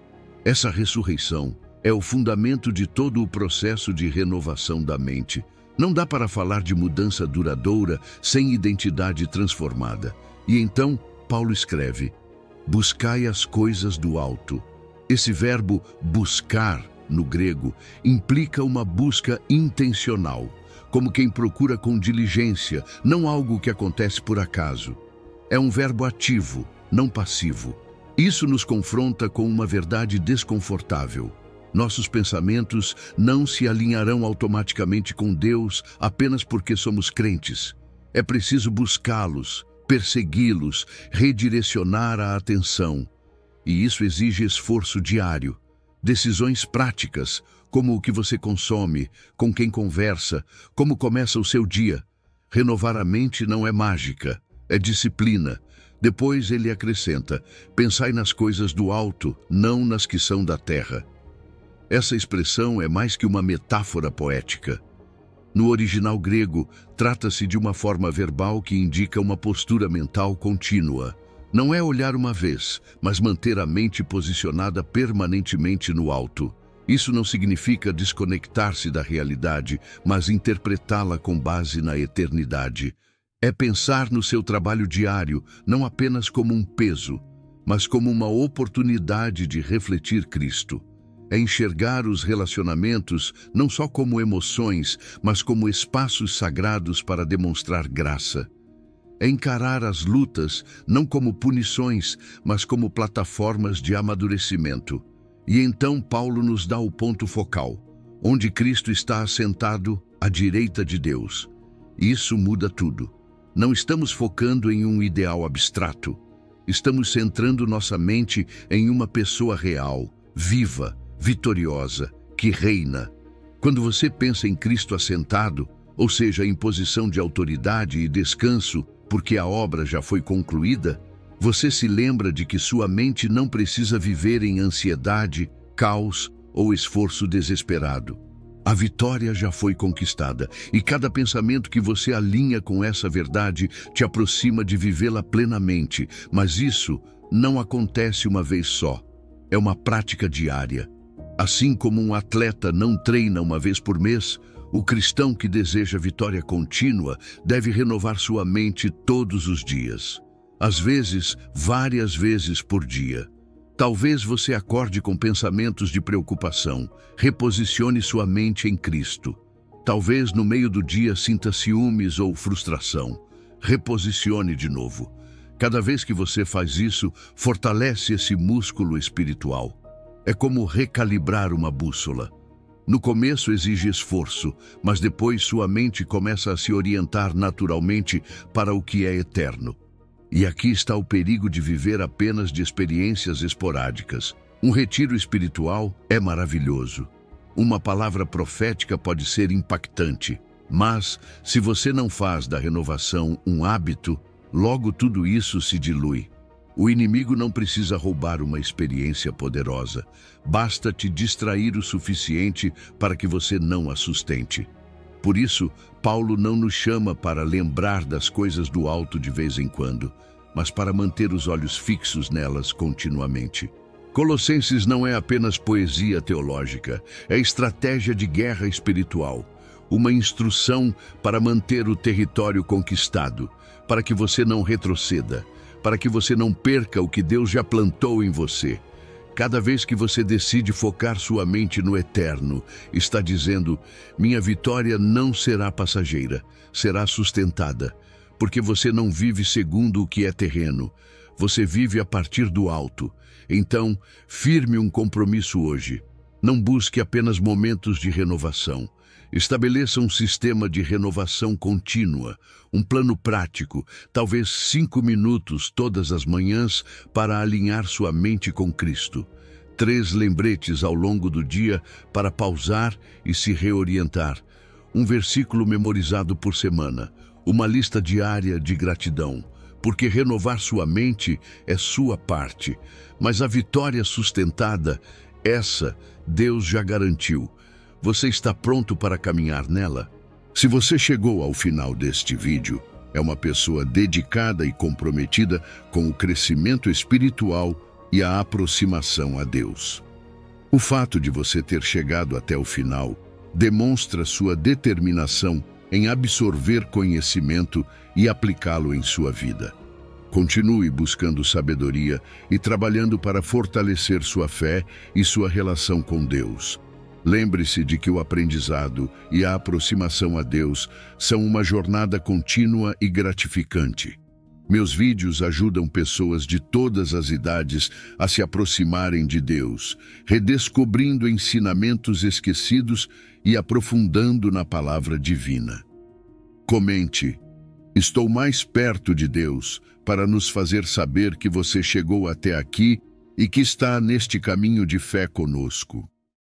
Essa ressurreição é o fundamento de todo o processo de renovação da mente. Não dá para falar de mudança duradoura sem identidade transformada. E então, Paulo escreve, buscai as coisas do alto. Esse verbo buscar, no grego, implica uma busca intencional, como quem procura com diligência, não algo que acontece por acaso. É um verbo ativo, não passivo. Isso nos confronta com uma verdade desconfortável. Nossos pensamentos não se alinharão automaticamente com Deus apenas porque somos crentes. É preciso buscá-los, persegui-los, redirecionar a atenção. E isso exige esforço diário. Decisões práticas, como o que você consome, com quem conversa, como começa o seu dia. Renovar a mente não é mágica. É disciplina. Depois ele acrescenta, pensai nas coisas do alto, não nas que são da terra. Essa expressão é mais que uma metáfora poética. No original grego, trata-se de uma forma verbal que indica uma postura mental contínua. Não é olhar uma vez, mas manter a mente posicionada permanentemente no alto. Isso não significa desconectar-se da realidade, mas interpretá-la com base na eternidade. É pensar no seu trabalho diário, não apenas como um peso, mas como uma oportunidade de refletir Cristo. É enxergar os relacionamentos não só como emoções, mas como espaços sagrados para demonstrar graça. É encarar as lutas não como punições, mas como plataformas de amadurecimento. E então Paulo nos dá o ponto focal, onde Cristo está assentado à direita de Deus. Isso muda tudo. Não estamos focando em um ideal abstrato. Estamos centrando nossa mente em uma pessoa real, viva, vitoriosa, que reina. Quando você pensa em Cristo assentado, ou seja, em posição de autoridade e descanso, porque a obra já foi concluída, você se lembra de que sua mente não precisa viver em ansiedade, caos ou esforço desesperado. A vitória já foi conquistada, e cada pensamento que você alinha com essa verdade te aproxima de vivê-la plenamente, mas isso não acontece uma vez só. É uma prática diária. Assim como um atleta não treina uma vez por mês, o cristão que deseja vitória contínua deve renovar sua mente todos os dias. Às vezes, várias vezes por dia. Talvez você acorde com pensamentos de preocupação. Reposicione sua mente em Cristo. Talvez no meio do dia sinta ciúmes ou frustração. Reposicione de novo. Cada vez que você faz isso, fortalece esse músculo espiritual. É como recalibrar uma bússola. No começo exige esforço, mas depois sua mente começa a se orientar naturalmente para o que é eterno. E aqui está o perigo de viver apenas de experiências esporádicas. Um retiro espiritual é maravilhoso. Uma palavra profética pode ser impactante. Mas, se você não faz da renovação um hábito, logo tudo isso se dilui. O inimigo não precisa roubar uma experiência poderosa. Basta te distrair o suficiente para que você não a sustente. Por isso, Paulo não nos chama para lembrar das coisas do alto de vez em quando, mas para manter os olhos fixos nelas continuamente. Colossenses não é apenas poesia teológica, é estratégia de guerra espiritual, uma instrução para manter o território conquistado, para que você não retroceda, para que você não perca o que Deus já plantou em você. Cada vez que você decide focar sua mente no eterno, está dizendo: minha vitória não será passageira, será sustentada, porque você não vive segundo o que é terreno, você vive a partir do alto. Então, firme um compromisso hoje. Não busque apenas momentos de renovação. Estabeleça um sistema de renovação contínua, um plano prático, talvez 5 minutos todas as manhãs para alinhar sua mente com Cristo. 3 lembretes ao longo do dia para pausar e se reorientar. Um versículo memorizado por semana. Uma lista diária de gratidão. Porque renovar sua mente é sua parte. Mas a vitória sustentada, essa Deus já garantiu. Você está pronto para caminhar nela? Se você chegou ao final deste vídeo, é uma pessoa dedicada e comprometida com o crescimento espiritual e a aproximação a Deus. O fato de você ter chegado até o final demonstra sua determinação em absorver conhecimento e aplicá-lo em sua vida. Continue buscando sabedoria e trabalhando para fortalecer sua fé e sua relação com Deus. Lembre-se de que o aprendizado e a aproximação a Deus são uma jornada contínua e gratificante. Meus vídeos ajudam pessoas de todas as idades a se aproximarem de Deus, redescobrindo ensinamentos esquecidos e aprofundando na palavra divina. Comente: estou mais perto de Deus, para nos fazer saber que você chegou até aqui e que está neste caminho de fé conosco.